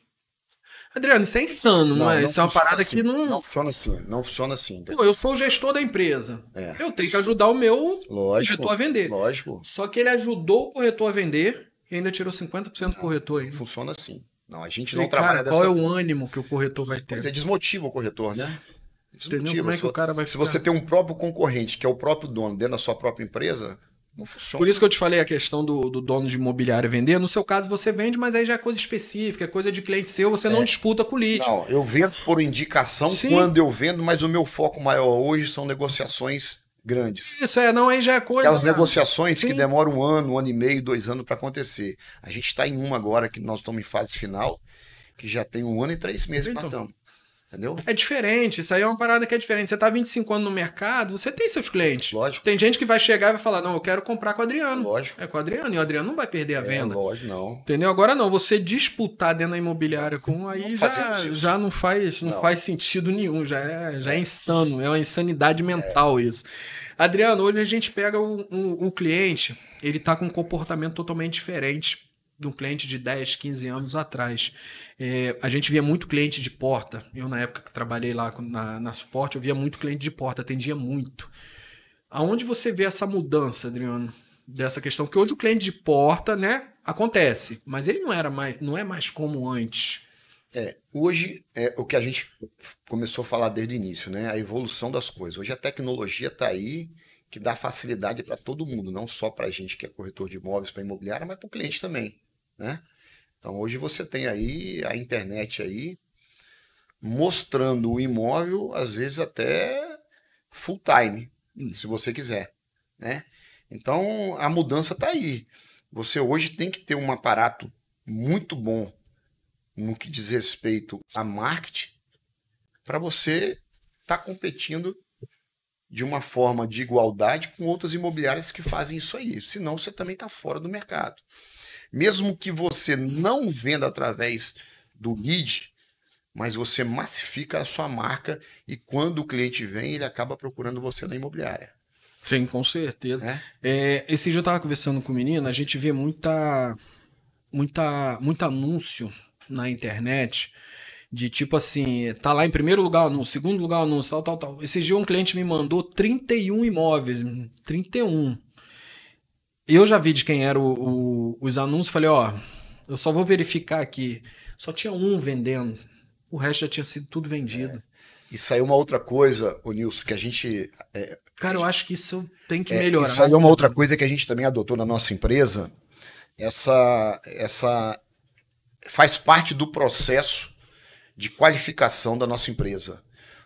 Adriano, isso é insano, não é? Isso é uma parada assim. que não... Não funciona assim, não funciona assim. Pô, eu sou o gestor da empresa. Eu tenho que ajudar o meu corretor a vender. Lógico. Só que ele ajudou o corretor a vender e ainda tirou 50% do corretor. Não funciona assim. Não, a gente não trabalha dessa forma. Qual é o ânimo que o corretor vai ter? Mas desmotiva o corretor, né? Desmotiva. Como é que o cara vai ficar? Se você tem um próprio concorrente, que é o próprio dono, dentro da sua própria empresa... Não funciona. Por isso que eu te falei a questão do dono de imobiliária vender. No seu caso, você vende, mas aí já é coisa específica, é coisa de cliente seu, você não disputa com o lead. Não, eu vendo por indicação quando eu vendo, mas o meu foco maior hoje são negociações grandes. Isso não, aí já é coisa. Aquelas negociações que demoram 1 ano e meio, 2 anos para acontecer. A gente está em uma agora que nós estamos em fase final, que já tem 1 ano e 3 meses que nós estamos. Entendeu? É diferente, isso aí é uma parada que é diferente. Você tá 25 anos no mercado, você tem seus clientes. Lógico. Tem gente que vai chegar e vai falar, não, eu quero comprar com o Adriano. Lógico. É com o Adriano, e o Adriano não vai perder a venda. Lógico, não. Entendeu? Agora não, você disputar dentro da imobiliária com aí já não faz sentido nenhum, já é insano, é uma insanidade mental isso. Adriano, hoje a gente pega o cliente, ele tá com um comportamento totalmente diferente de um cliente de 10, 15 anos atrás. A gente via muito cliente de porta. Eu, na época que trabalhei lá na suporte, eu via muito cliente de porta, atendia muito. Aonde você vê essa mudança, Adriano, dessa questão? Que hoje o cliente de porta, né, acontece, mas ele não é mais como antes. Hoje é o que a gente começou a falar desde o início, né? A evolução das coisas. Hoje a tecnologia está aí, que dá facilidade para todo mundo, não só para a gente que é corretor de imóveis, para imobiliária, mas para o cliente também, né? Então hoje você tem aí a internet aí mostrando o imóvel, às vezes até full time, se você quiser, né? Então a mudança está aí. Você hoje tem que ter um aparato muito bom no que diz respeito a marketing para você estar competindo de uma forma de igualdade com outras imobiliárias que fazem isso aí. Senão você também está fora do mercado. Mesmo que você não venda através do lead, mas você massifica a sua marca e quando o cliente vem, ele acaba procurando você na imobiliária. Sim, com certeza. Esse dia eu estava conversando com o menino, a gente vê muito anúncio na internet de tipo assim, tá lá em primeiro lugar o anúncio, segundo lugar o anúncio, tal. Esse dia um cliente me mandou 31 imóveis, 31. Eu já vi de quem eram os anúncios, falei, eu só vou verificar aqui. Só tinha um vendendo, o resto já tinha sido tudo vendido. Isso aí é uma outra coisa, ô Nilson, que a gente... Cara, eu acho que isso tem que melhorar. Isso aí é uma outra coisa que a gente também adotou na nossa empresa. Essa faz parte do processo de qualificação da nossa empresa.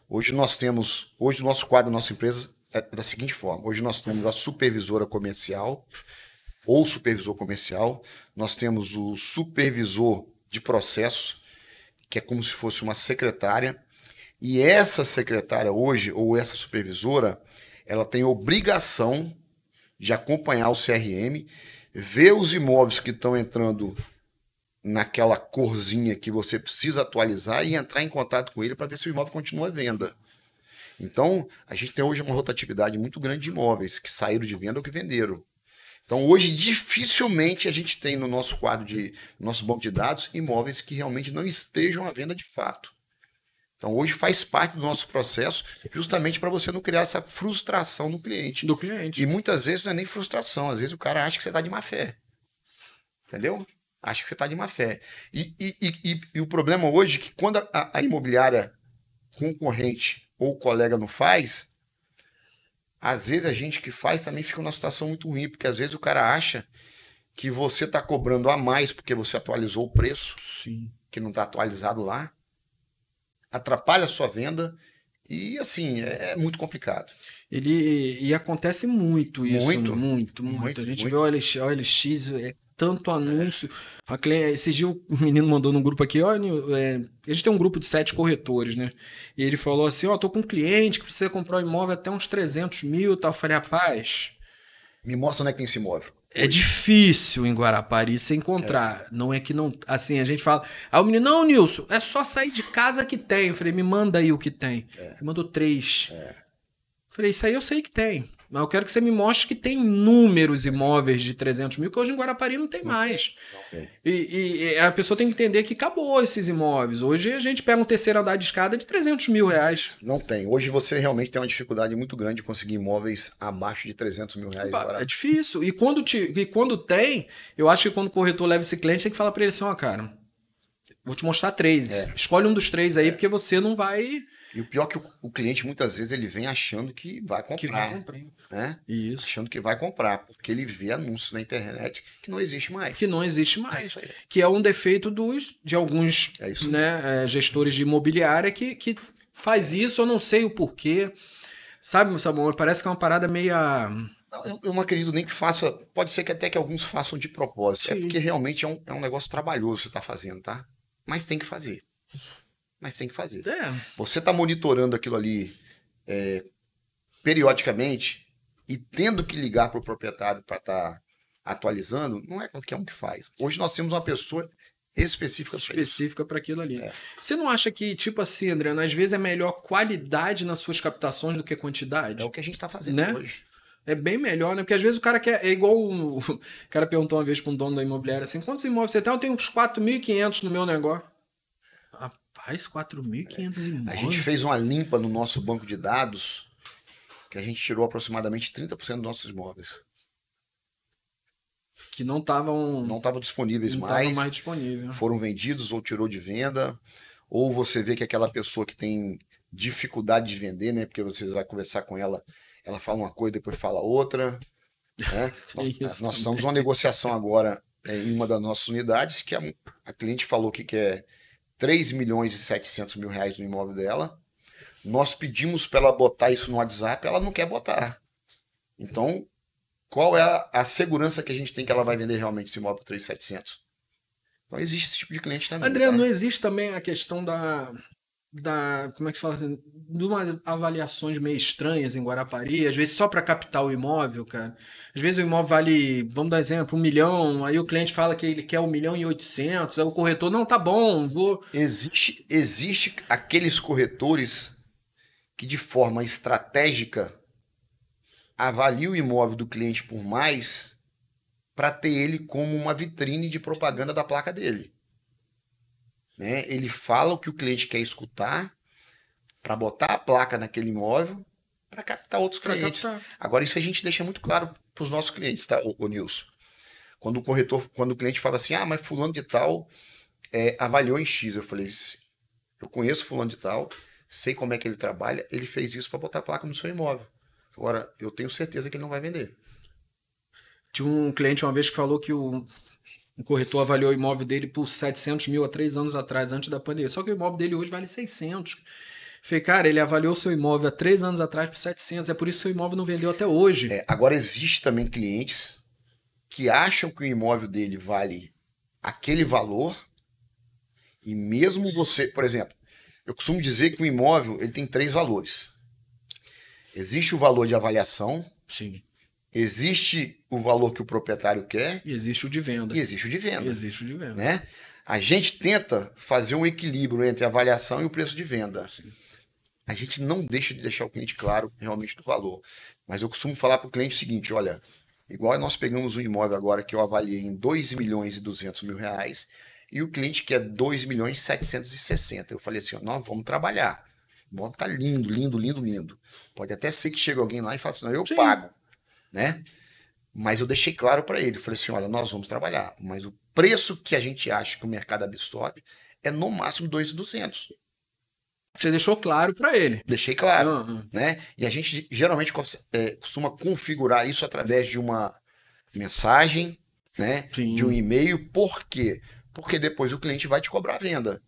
Hoje o nosso quadro da nossa empresa é da seguinte forma. Hoje nós temos a supervisora comercial ou supervisor comercial, nós temos o supervisor de processo, que é como se fosse uma secretária, e essa secretária hoje, ou essa supervisora, ela tem obrigação de acompanhar o CRM, ver os imóveis que estão entrando naquela corzinha que você precisa atualizar e entrar em contato com ele para ver se o imóvel continua à venda. Então, a gente tem hoje uma rotatividade muito grande de imóveis que saíram de venda ou que venderam. Então, hoje, dificilmente a gente tem no nosso quadro no nosso banco de dados, imóveis que realmente não estejam à venda de fato. Então, hoje faz parte do nosso processo justamente para você não criar essa frustração no cliente. Do cliente. E muitas vezes não é nem frustração, às vezes o cara acha que você está de má fé. Entendeu? Acha que você está de má fé. E o problema hoje é que quando a imobiliária concorrente ou colega não faz, às vezes a gente que faz também fica numa situação muito ruim, porque às vezes o cara acha que você está cobrando a mais porque você atualizou o preço, sim, que não está atualizado lá, atrapalha a sua venda e assim, é muito complicado. E acontece muito isso. Muito. A gente vê o OLX, tanto anúncio. Esse dia o menino mandou no grupo aqui, a gente tem um grupo de 7 corretores, né? E ele falou assim, tô com um cliente que precisa comprar um imóvel até uns 300 mil e tal. Eu falei, rapaz... Me mostra onde é que tem esse imóvel. É difícil em Guarapari você encontrar. Não é que não... Assim, a gente fala... Aí o menino, não, Nilson, é só sair de casa que tem. Eu falei, me manda aí o que tem. Ele mandou 3. Falei, isso aí eu sei que tem. Mas eu quero que você me mostre que tem inúmeros imóveis de 300 mil, que hoje em Guarapari não tem mais. E a pessoa tem que entender que acabou esses imóveis. Hoje a gente pega um terceiro andar de escada de 300 mil reais. Não tem. Hoje você realmente tem uma dificuldade muito grande de conseguir imóveis abaixo de 300 mil reais. É difícil. E quando tem, eu acho que quando o corretor leva esse cliente, tem que falar para ele assim, cara, vou te mostrar 3. Escolhe um dos 3 aí, porque você não vai... E o pior é que o cliente, muitas vezes, ele vem achando que vai comprar. Né? Isso. Achando que vai comprar, porque ele vê anúncios na internet que não existe mais. Que é um defeito de alguns gestores de imobiliária que faz isso, eu não sei o porquê. Sabe, Samuel, parece que é uma parada meia... Não, eu não acredito nem que faça. Pode ser que até que alguns façam de propósito. É Sim. porque realmente é um negócio trabalhoso que você está fazendo, tá? Mas tem que fazer. Mas tem que fazer. É, Você está monitorando aquilo ali periodicamente e tendo que ligar para o proprietário para estar atualizando, não é qualquer um que faz. Hoje nós temos uma pessoa específica para isso. específica para aquilo ali. Você não acha que, tipo assim, Adriano, às vezes é melhor qualidade nas suas captações do que quantidade? É o que a gente está fazendo Né? hoje. É bem melhor, né? Porque às vezes o cara quer. É igual. O cara perguntou uma vez para um dono da imobiliária assim: quantos imóveis você tem? Eu tenho uns 4.500 no meu negócio. Rapaz, 4.500 imóveis. A gente fez uma limpa no nosso banco de dados que a gente tirou aproximadamente 30% dos nossos imóveis. Que não estavam. Não estavam disponíveis Não estavam mais, mais disponíveis. foram vendidos ou tirou de venda, ou você vê que aquela pessoa que tem dificuldade de vender, né? Porque você vai conversar com ela, ela fala uma coisa, depois fala outra. Né? Nós estamos numa negociação agora em uma das nossas unidades que a cliente falou que quer 3 milhões e 700 mil reais no imóvel dela. Nós pedimos para ela botar isso no WhatsApp, ela não quer botar. Então, qual é a segurança que a gente tem que ela vai vender realmente esse imóvel por 3.700? Então, existe esse tipo de cliente também. Adriano, tá? não existe também a questão como é que fala assim, de umas avaliações meio estranhas em Guarapari, às vezes só para captar o imóvel, cara. Às vezes o imóvel vale, vamos dar exemplo, 1 milhão, aí o cliente fala que ele quer 1.800.000, aí o corretor, não, tá bom, vou... Existe aqueles corretores que de forma estratégica avaliam o imóvel do cliente por mais para ter ele como uma vitrine de propaganda da placa dele. Né? Ele fala o que o cliente quer escutar para botar a placa naquele imóvel para captar outros clientes. Agora, isso a gente deixa muito claro para os nossos clientes, tá, ô Nilson? Quando o cliente fala assim, mas fulano de tal avaliou em X, eu falei, eu conheço fulano de tal, sei como é que ele trabalha, ele fez isso para botar a placa no seu imóvel. Agora, eu tenho certeza que ele não vai vender. Tinha um cliente uma vez que falou que o corretor avaliou o imóvel dele por 700 mil há 3 anos atrás, antes da pandemia. Só que o imóvel dele hoje vale 600. Falei, cara, ele avaliou seu imóvel há 3 anos atrás por 700. É por isso que seu imóvel não vendeu até hoje. Agora, existe também clientes que acham que o imóvel dele vale aquele valor e mesmo você, por exemplo, eu costumo dizer que o imóvel ele tem 3 valores. Existe o valor de avaliação. Sim. Existe o valor que o proprietário quer. E existe o de venda. E existe o de venda. Existe o de venda. Né? A gente tenta fazer um equilíbrio entre a avaliação e o preço de venda. Sim. A gente não deixa de deixar o cliente claro realmente do valor. Mas eu costumo falar para o cliente o seguinte, olha, igual nós pegamos um imóvel agora que eu avaliei em 2 milhões e 200 mil reais e o cliente quer 2 milhões e 760. Eu falei assim, nós vamos trabalhar. O imóvel está lindo, lindo, lindo, lindo. Pode até ser que chegue alguém lá e fale assim, não, eu pago. Né? Mas eu deixei claro para ele, falei assim, olha, nós vamos trabalhar, mas o preço que a gente acha que o mercado absorve é no máximo 2.200. Você deixou claro para ele. Deixei claro, né? E a gente geralmente costuma configurar isso através de uma mensagem, né? Sim. De um e-mail. Por quê? Porque depois o cliente vai te cobrar a venda.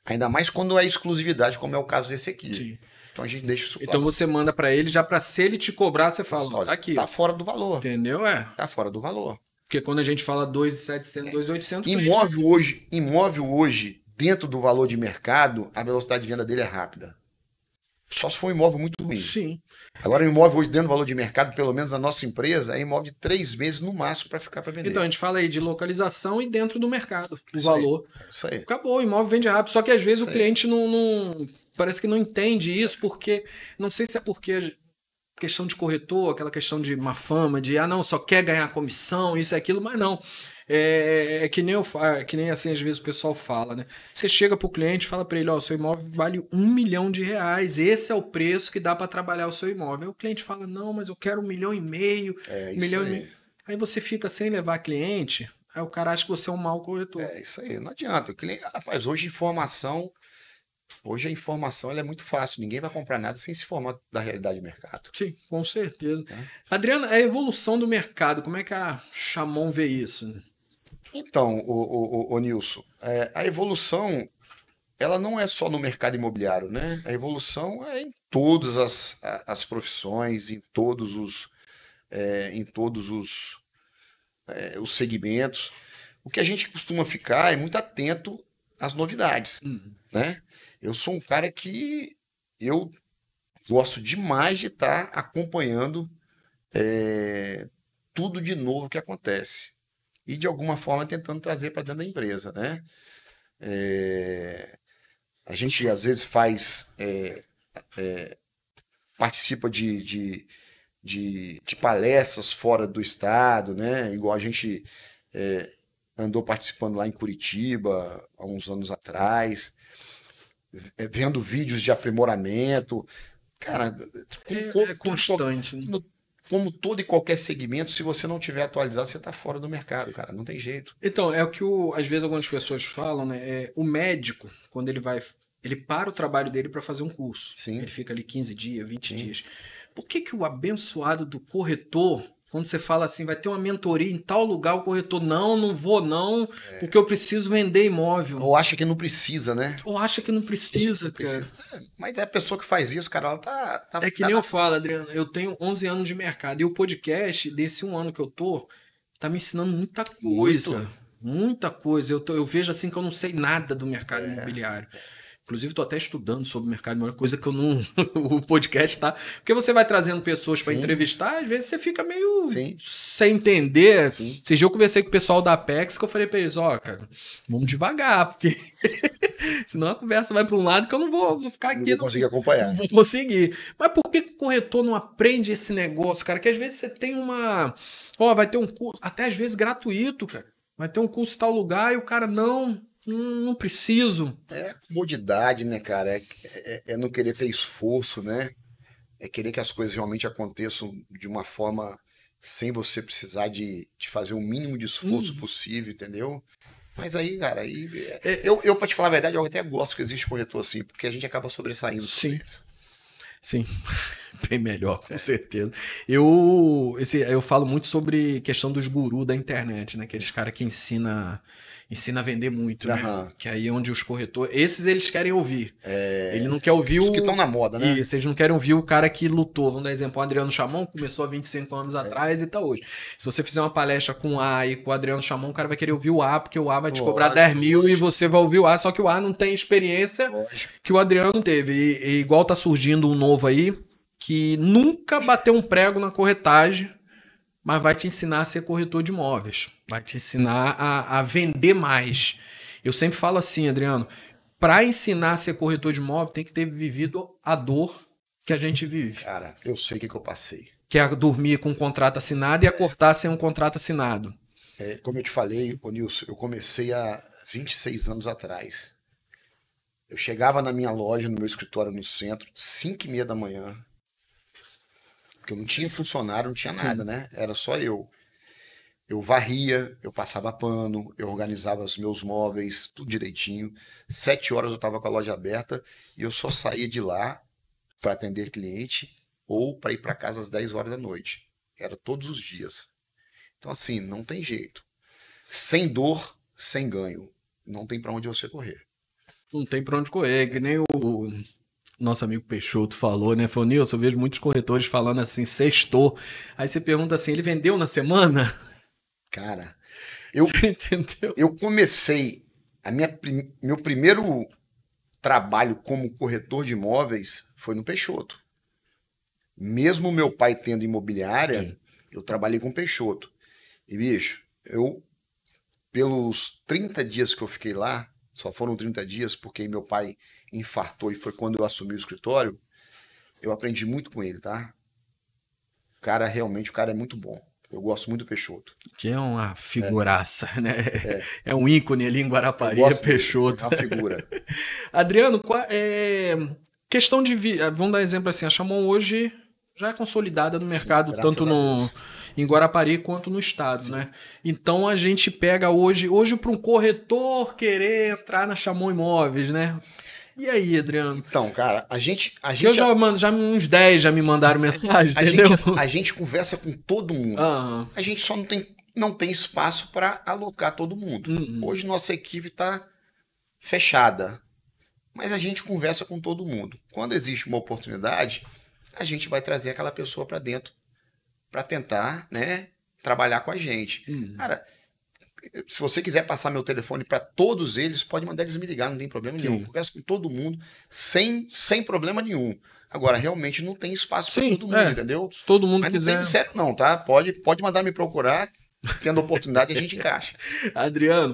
Ainda mais quando é exclusividade, como é o caso desse aqui. Sim. Então a gente deixa isso claro. Então você manda para ele, já para se ele te cobrar, você fala, olha, tá aqui. Tá fora do valor. Entendeu? Tá fora do valor. Porque quando a gente fala 2.700, 2.800... Imóvel hoje, dentro do valor de mercado, a velocidade de venda dele é rápida. Só se for um imóvel muito ruim. Sim. Agora, o imóvel hoje dentro do valor de mercado, pelo menos na nossa empresa, é imóvel de 3 meses no máximo para ficar para vender. Então, a gente fala aí de localização e dentro do mercado, o valor. Isso aí. Acabou, o imóvel vende rápido. Só que às vezes o cliente não parece que não entende isso, porque não sei se é porque questão de corretor, aquela questão de má fama, de não, só quer ganhar comissão, isso e aquilo, mas não. É que nem assim, às vezes o pessoal fala, né? Você chega pro cliente e fala para ele, ó, seu imóvel vale R$1 milhão, esse é o preço que dá para trabalhar o seu imóvel. Aí o cliente fala, não, mas eu quero 1,5 milhão, 1,5 milhão. Aí você fica sem levar cliente, aí o cara acha que você é um mau corretor. É isso aí, não adianta. O cliente, rapaz, hoje a informação ela é muito fácil. Ninguém vai comprar nada sem se informar da realidade do mercado. Sim, com certeza. Adriano, a evolução do mercado, como é que a Chamon vê isso? Então, o Nilson, a evolução ela não é só no mercado imobiliário, né? A evolução é em todas as profissões, em todos os segmentos. O que a gente costuma ficar é muito atento às novidades, né? Eu sou um cara que eu gosto demais de estar acompanhando tudo de novo que acontece e de alguma forma tentando trazer para dentro da empresa, né? A gente às vezes participa de palestras fora do estado, né? Igual a gente andou participando lá em Curitiba há uns anos atrás, vendo vídeos de aprimoramento. Cara, É constante, né? Como todo e qualquer segmento, se você não tiver atualizado, você está fora do mercado, cara. Não tem jeito. Então, é o que às vezes algumas pessoas falam, né? O médico, quando ele para o trabalho dele para fazer um curso. Sim. Ele fica ali 15 dias, 20 dias. Por que o abençoado do corretor, quando você fala assim, vai ter uma mentoria em tal lugar, o corretor, não vou não, porque eu preciso vender imóvel. Ou acha que não precisa, né? Ou acha que não precisa, cara. Mas é a pessoa que faz isso, cara, ela tá É que nem eu falo, Adriano, eu tenho 11 anos de mercado e o podcast, desse 1 ano que eu tô, tá me ensinando muita coisa. Muita coisa. Eu vejo assim que eu não sei nada do mercado imobiliário. Inclusive, estou até estudando sobre o mercado imobiliário, coisa que eu não. O podcast tá. Porque você vai trazendo pessoas para entrevistar, às vezes você fica meio sem entender. Esse dia eu conversei com o pessoal da Apex, que eu falei para eles: cara, vamos devagar, porque senão a conversa vai para um lado que eu não vou ficar aqui. Não vou conseguir acompanhar. Não vou conseguir. Mas por que o corretor não aprende esse negócio, cara? Que às vezes você tem uma. Vai ter um curso, até às vezes gratuito, cara. Vai ter um curso em tal lugar e o cara não preciso. É comodidade, né, cara? É não querer ter esforço, né? É querer que as coisas realmente aconteçam de uma forma sem você precisar de fazer o mínimo de esforço possível, entendeu? Mas aí, cara, eu pra te falar a verdade, eu até gosto que existe corretor assim, porque a gente acaba sobressaindo. Sim, bem melhor, com certeza. Eu falo muito sobre questão dos gurus da internet, né? Aqueles caras que ensina a vender muito, né? Que aí é onde os corretores... Esses eles querem ouvir. Ele não quer ouvir os que estão na moda, né? Isso, eles não querem ouvir o cara que lutou. Vamos dar exemplo, o Adriano Chamon começou há 25 anos atrás e tá hoje. Se você fizer uma palestra com o A e com o Adriano Chamon, o cara vai querer ouvir o A, porque o A vai te cobrar 10 mil e você vai ouvir o A, só que o A não tem experiência que o Adriano teve. E igual tá surgindo um novo aí, que nunca bateu um prego na corretagem, mas vai te ensinar a ser corretor de imóveis. Vai te ensinar a vender mais. Eu sempre falo assim, Adriano, para ensinar a ser corretor de imóvel, tem que ter vivido a dor que a gente vive. Cara, eu sei o que eu passei. Que é dormir com um contrato assinado e acordar sem um contrato assinado. Como eu te falei, ô Nilson, eu comecei há 26 anos atrás. Eu chegava na minha loja, no meu escritório no centro, 5h30 da manhã. Porque eu não tinha funcionário, não tinha nada, né? Era só eu. Eu varria, eu passava pano, eu organizava os meus móveis, tudo direitinho. 7 horas eu estava com a loja aberta e eu só saía de lá para atender cliente ou para ir para casa às 10 horas da noite. Era todos os dias. Então, assim, não tem jeito. Sem dor, sem ganho. Não tem para onde você correr. Não tem para onde correr, que nem o nosso amigo Peixoto falou, né? Falou, Nilson, eu vejo muitos corretores falando assim, sextou. Aí você pergunta assim, ele vendeu na semana? Cara, você entendeu? Eu comecei, meu primeiro trabalho como corretor de imóveis foi no Peixoto. Mesmo meu pai tendo imobiliária, eu trabalhei com Peixoto. E, bicho, pelos 30 dias que eu fiquei lá, só foram 30 dias, porque meu pai infartou e foi quando eu assumi o escritório, eu aprendi muito com ele, tá? O cara é muito bom. Eu gosto muito do Peixoto. Que é uma figuraça, né? É um ícone ali em Guarapari, Peixoto. É uma figura. Adriano, questão de... Vamos dar exemplo assim, a Chamon hoje já é consolidada no mercado, tanto em Guarapari quanto no estado, né? Então a gente pega hoje para um corretor querer entrar na Chamon Imóveis, né? E aí, Adriano? Então, cara, a gente eu já uns 10 já me mandaram mensagem, entendeu? A gente conversa com todo mundo. A gente só não tem espaço para alocar todo mundo. Hoje nossa equipe está fechada. mas a gente conversa com todo mundo. Quando existe uma oportunidade, a gente vai trazer aquela pessoa para dentro para tentar, né, trabalhar com a gente. Cara, se você quiser passar meu telefone para todos eles, pode mandar eles me ligar, não tem problema nenhum. Eu converso com todo mundo sem problema nenhum. Agora, realmente não tem espaço para todo mundo, entendeu? Se todo mundo mas quiser. Não tem sério não, tá? Pode mandar me procurar. Tendo oportunidade, a gente encaixa. Adriano,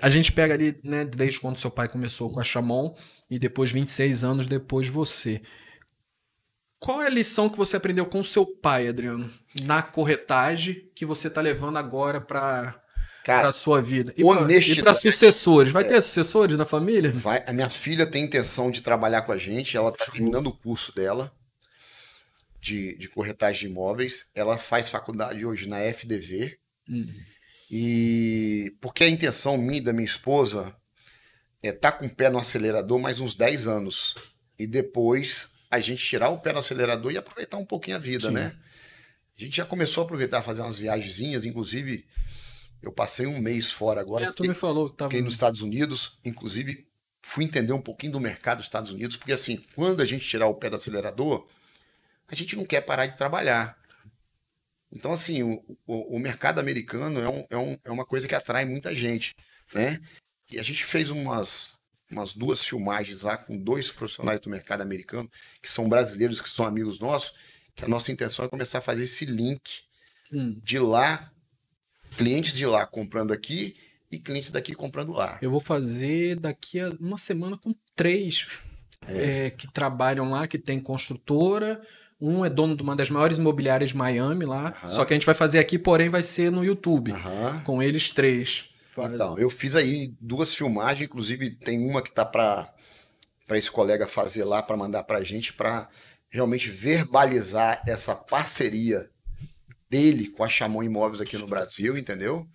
a gente pega ali, né, desde quando seu pai começou com a Chamon e depois 26 anos depois você. Qual é a lição que você aprendeu com o seu pai, Adriano, na corretagem que você tá levando agora para a sua vida? E para sucessores? Vai ter sucessores na família? Vai. A minha filha tem intenção de trabalhar com a gente, ela está terminando o curso dela. De corretagem de imóveis, ela faz faculdade hoje na FDV, e porque a intenção minha e da minha esposa é estar com o pé no acelerador mais uns 10 anos, e depois a gente tirar o pé no acelerador e aproveitar um pouquinho a vida, né? A gente já começou a aproveitar, fazer umas viagenzinhas, inclusive eu passei um mês fora agora, tu me falou que fiquei nos Estados Unidos, inclusive fui entender um pouquinho do mercado dos Estados Unidos, porque assim, quando a gente tirar o pé do acelerador, a gente não quer parar de trabalhar. Então, assim, o mercado americano é uma coisa que atrai muita gente, né? E a gente fez umas 2 filmagens lá com 2 profissionais do mercado americano, que são brasileiros, que são amigos nossos, que a nossa intenção é começar a fazer esse link de lá, clientes de lá comprando aqui e clientes daqui comprando lá. Eu vou fazer daqui a uma semana com 3 que trabalham lá, que tem construtora. Um é dono de uma das maiores imobiliárias de Miami lá. Só que a gente vai fazer aqui, porém vai ser no YouTube. Com eles 3. Então, eu fiz aí 2 filmagens, inclusive tem uma que tá para esse colega fazer lá, para mandar pra gente, para realmente verbalizar essa parceria dele com a Chamon Imóveis aqui no Brasil, entendeu?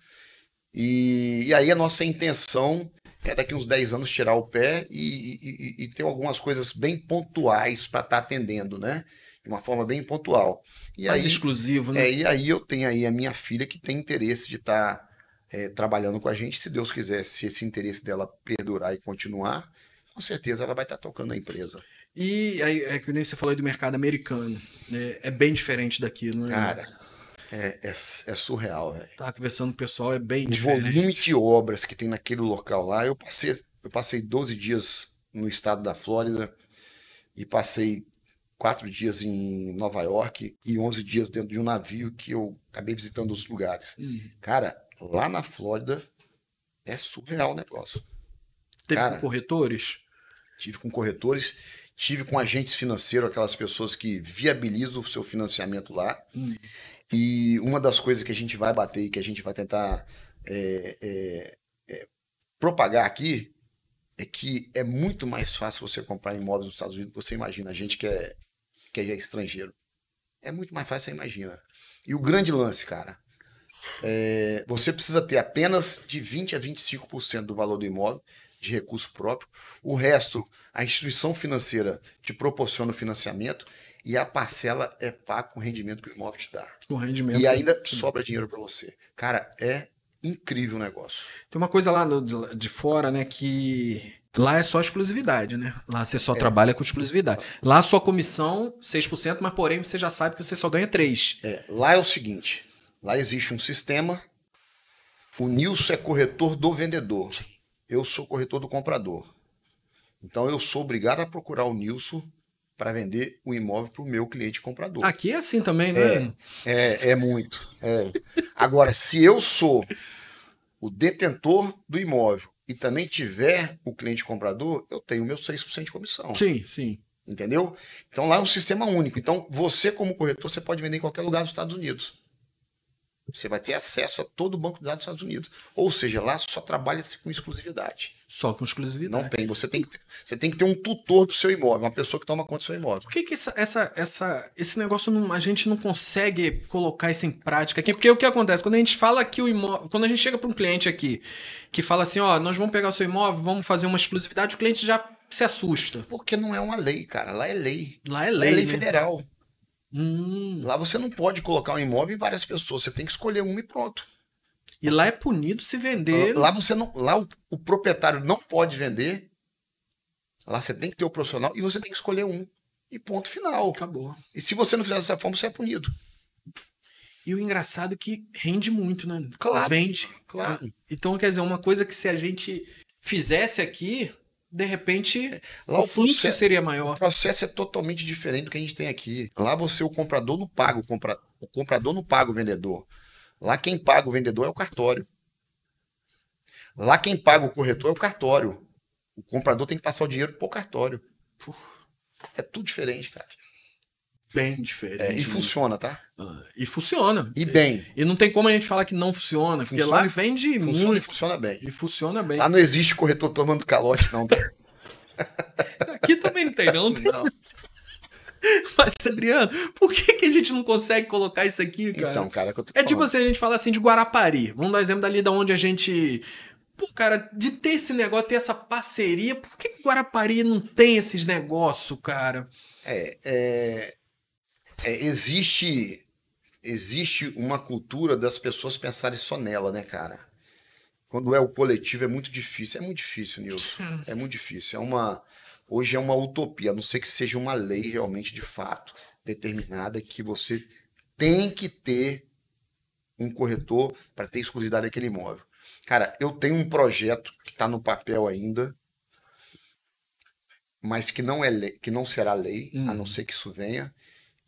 E aí a nossa intenção é daqui uns 10 anos tirar o pé e ter algumas coisas bem pontuais para estar atendendo, né? De uma forma bem pontual. Mais exclusivo, né? E aí eu tenho aí a minha filha que tem interesse de estar trabalhando com a gente. Se Deus quiser, se esse interesse dela perdurar e continuar, com certeza ela vai estar tocando a empresa. E aí, que nem você falou aí do mercado americano, é bem diferente daqui, não é? Cara, é surreal, velho. Tá conversando com o pessoal, é bem diferente. O volume de obras que tem naquele local lá, eu passei 12 dias no estado da Flórida e passei 4 dias em Nova York e 11 dias dentro de um navio que eu acabei visitando os lugares. Cara, lá na Flórida é surreal o negócio. Teve com corretores? Tive com corretores, tive com agentes financeiros, aquelas pessoas que viabilizam o seu financiamento lá. E uma das coisas que a gente vai bater e que a gente vai tentar propagar aqui é que é muito mais fácil você comprar imóveis nos Estados Unidos do que você imagina. A gente que é estrangeiro. É muito mais fácil, você imagina. E o grande lance, cara, você precisa ter apenas de 20% a 25% do valor do imóvel de recurso próprio. O resto, a instituição financeira te proporciona o financiamento e a parcela é paga com o rendimento que o imóvel te dá. Com rendimento. E ainda sobra dinheiro para você. Cara, é incrível o negócio. Tem uma coisa lá de fora, né, que lá é só exclusividade, né? Lá você só trabalha com exclusividade. Lá a sua comissão, 6%, mas porém você já sabe que você só ganha 3%. Lá é o seguinte, lá existe um sistema, o Nilson é corretor do vendedor, eu sou corretor do comprador. Então eu sou obrigado a procurar o Nilson para vender o imóvel para o meu cliente comprador. Aqui é assim também, né? É muito. Agora, se eu sou o detentor do imóvel e também tiver o cliente comprador, eu tenho meu 6% de comissão. Sim, sim. Entendeu? Então lá é um sistema único. Então você, como corretor, você pode vender em qualquer lugar dos Estados Unidos. Você vai ter acesso a todo o banco de dados dos Estados Unidos. Ou seja, lá só trabalha-se com exclusividade. Só com exclusividade. Não tem. Você tem que ter um tutor do seu imóvel, uma pessoa que toma conta do seu imóvel. Por que esse negócio a gente não consegue colocar isso em prática aqui? Porque o que acontece? Quando a gente fala que o imóvel. Quando a gente chega para um cliente aqui que fala assim, ó, nós vamos pegar o seu imóvel, vamos fazer uma exclusividade, o cliente já se assusta. Porque não é uma lei, cara. Lá é lei. Lá é lei, né? Federal. Lá você não pode colocar um imóvel em várias pessoas. Você tem que escolher uma e pronto. E lá é punido se vender. Lá o proprietário não pode vender Lá você tem que ter o profissional e você tem que escolher um. E ponto final. Acabou. E se você não fizer dessa forma, você é punido. E o engraçado é que rende muito, né? Claro. Vende. Claro. Então, quer dizer, uma coisa que se a gente fizesse aqui, de repente, Lá o fluxo seria O maior. processo é totalmente diferente do que a gente tem aqui. Lá o comprador não paga o comprador não paga o vendedor. Lá quem paga o vendedor é o cartório. Lá quem paga o corretor é o cartório. O comprador tem que passar o dinheiro pro cartório. É tudo diferente, cara. Bem diferente. E funciona, tá? E funciona. E bem. E não tem como a gente falar que não funciona, porque lá vende muito. E funciona bem. E funciona bem. Lá não existe corretor tomando calote, não, tá? Aqui também não tem, não. Não. Mas, Adriano, por que a gente não consegue colocar isso aqui, cara? Então, cara, que eu tô te É tipo falando. assim, a gente fala assim de Guarapari. Vamos dar exemplo dali da onde a gente... Pô, cara, de ter esse negócio, ter essa parceria, por que Guarapari não tem esses negócios, cara? Existe uma cultura das pessoas pensarem só nela, né, cara? Quando é o coletivo é muito difícil. É muito difícil, Nilson. É muito difícil. Hoje é uma utopia, a não ser que seja uma lei realmente de fato determinada que você tem que ter um corretor para ter exclusividade daquele imóvel. Cara, eu tenho um projeto que está no papel ainda, mas que não é lei, que não será lei, a não ser que isso venha,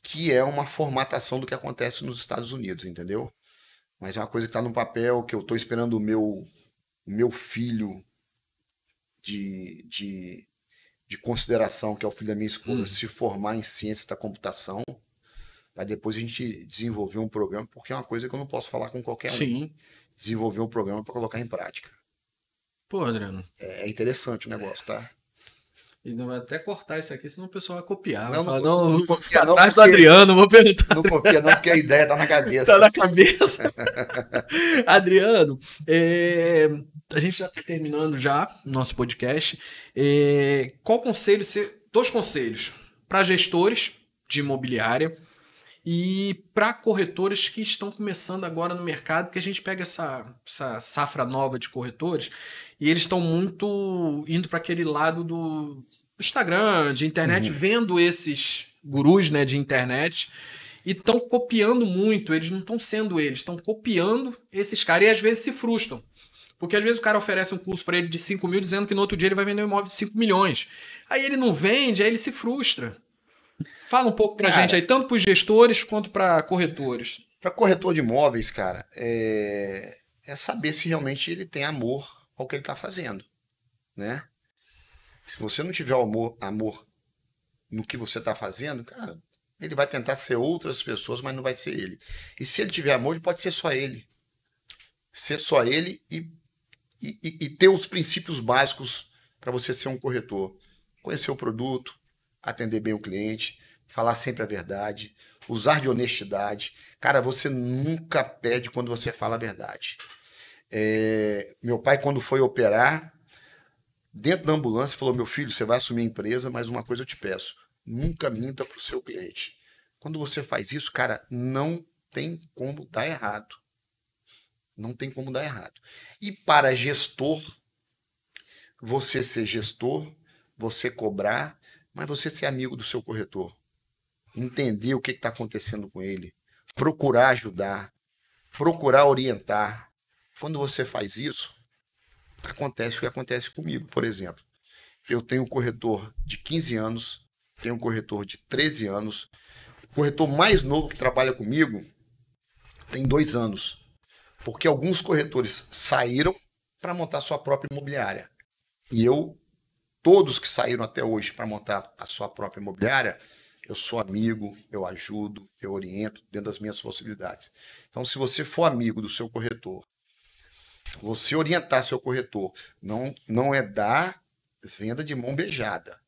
que é uma formatação do que acontece nos Estados Unidos, entendeu? Mas é uma coisa que está no papel, que eu estou esperando o meu filho de consideração, que é o filho da minha esposa, se formar em ciência da computação, para depois a gente desenvolver um programa, porque é uma coisa que eu não posso falar com qualquer um. Sim. Desenvolver um programa para colocar em prática. Pô, Adriano. É interessante o negócio, tá? E não vai até cortar isso aqui, senão o pessoal vai copiar. Não, vai falar, não copia não, atrás do Adriano, vou perguntar. Não copia não, porque a ideia tá na cabeça. Tá na cabeça. Adriano, a gente já tá terminando já o nosso podcast. Qual conselho, dois conselhos para gestores de imobiliária e para corretores que estão começando agora no mercado, porque a gente pega essa safra nova de corretores e eles estão muito indo para aquele lado do Instagram, de internet, vendo esses gurus, né, de internet e estão copiando muito. Eles não estão sendo eles, estão copiando esses caras e às vezes se frustram. Porque às vezes o cara oferece um curso para ele de 5 mil dizendo que no outro dia ele vai vender um imóvel de 5 milhões. Aí ele não vende, aí ele se frustra. Fala um pouco pra gente aí, tanto para os gestores quanto para corretores. Para corretor de imóveis, cara, é saber se realmente ele tem amor ao que ele está fazendo, né? Se você não tiver amor no que você está fazendo, cara, ele vai tentar ser outras pessoas, mas não vai ser ele. E se ele tiver amor, ele pode ser só ele. Ser só ele e ter os princípios básicos para você ser um corretor. Conhecer o produto, atender bem o cliente, falar sempre a verdade, usar de honestidade. Cara, você nunca perde quando você fala a verdade. Meu pai, quando foi operar, dentro da ambulância, falou: meu filho, você vai assumir a empresa, mas uma coisa eu te peço, nunca minta para o seu cliente. Quando você faz isso, cara, não tem como dar errado. Não tem como dar errado. E para gestor, você ser gestor, você cobrar, mas você ser amigo do seu corretor. Entender o que está acontecendo com ele. Procurar ajudar. Procurar orientar. Quando você faz isso, acontece o que acontece comigo, por exemplo. Eu tenho um corretor de 15 anos, tenho um corretor de 13 anos. O corretor mais novo que trabalha comigo tem 2 anos. Porque alguns corretores saíram para montar sua própria imobiliária. E todos que saíram até hoje para montar a sua própria imobiliária, eu sou amigo, eu ajudo, eu oriento dentro das minhas possibilidades. Então, se você for amigo do seu corretor, você orientar seu corretor, não é dar venda de mão beijada.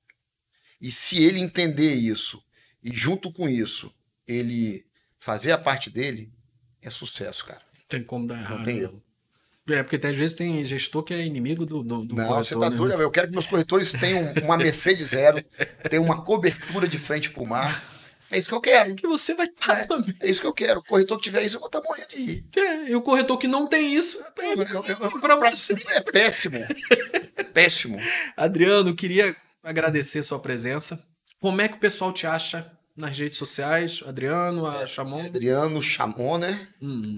E se ele entender isso, e junto com isso, ele fazer a parte dele, é sucesso, cara. Tem como dar errado. Não tem erro. Porque às vezes tem gestor que é inimigo do não, corretor. Você tá doido, né? Eu quero que meus corretores tenham uma Mercedes zero, tenham uma cobertura de frente pro mar. É isso que eu quero. Que você vai estar também. É isso que eu quero. O corretor que tiver isso, eu vou estar morrendo de rir. E o corretor que não tem isso, pra você. É péssimo. É péssimo. Adriano, queria agradecer a sua presença. Como é que o pessoal te acha nas redes sociais? Adriano, a Chamon? Adriano Chamon, né? Hum.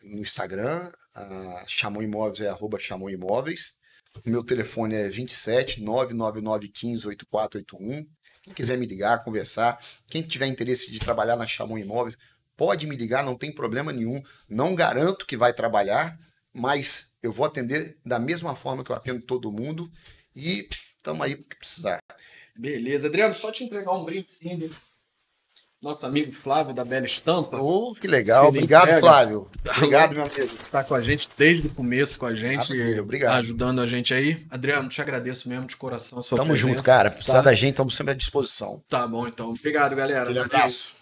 No Instagram, a Chamon Imóveis é @Chamon Imóveis. O meu telefone é 27 999 15 8481. Quem quiser me ligar, conversar, quem tiver interesse de trabalhar na Chamon Imóveis, pode me ligar, não tem problema nenhum. Não garanto que vai trabalhar, mas eu vou atender da mesma forma que eu atendo todo mundo e estamos aí para o que precisar. Beleza. Adriano, só te entregar um brindezinho do nosso amigo Flávio da Bela Estampa. Oh, que legal. Ele Obrigado, entrega. Flávio. Obrigado, meu amigo. Está com a gente desde o começo, com a gente, Obrigado. ajudando a gente aí. Adriano, te agradeço mesmo de coração a sua Tamo presença. junto, cara. Precisar Tá? da gente, estamos sempre à disposição. Tá bom, então. Obrigado, galera. Aquele Valeu. abraço.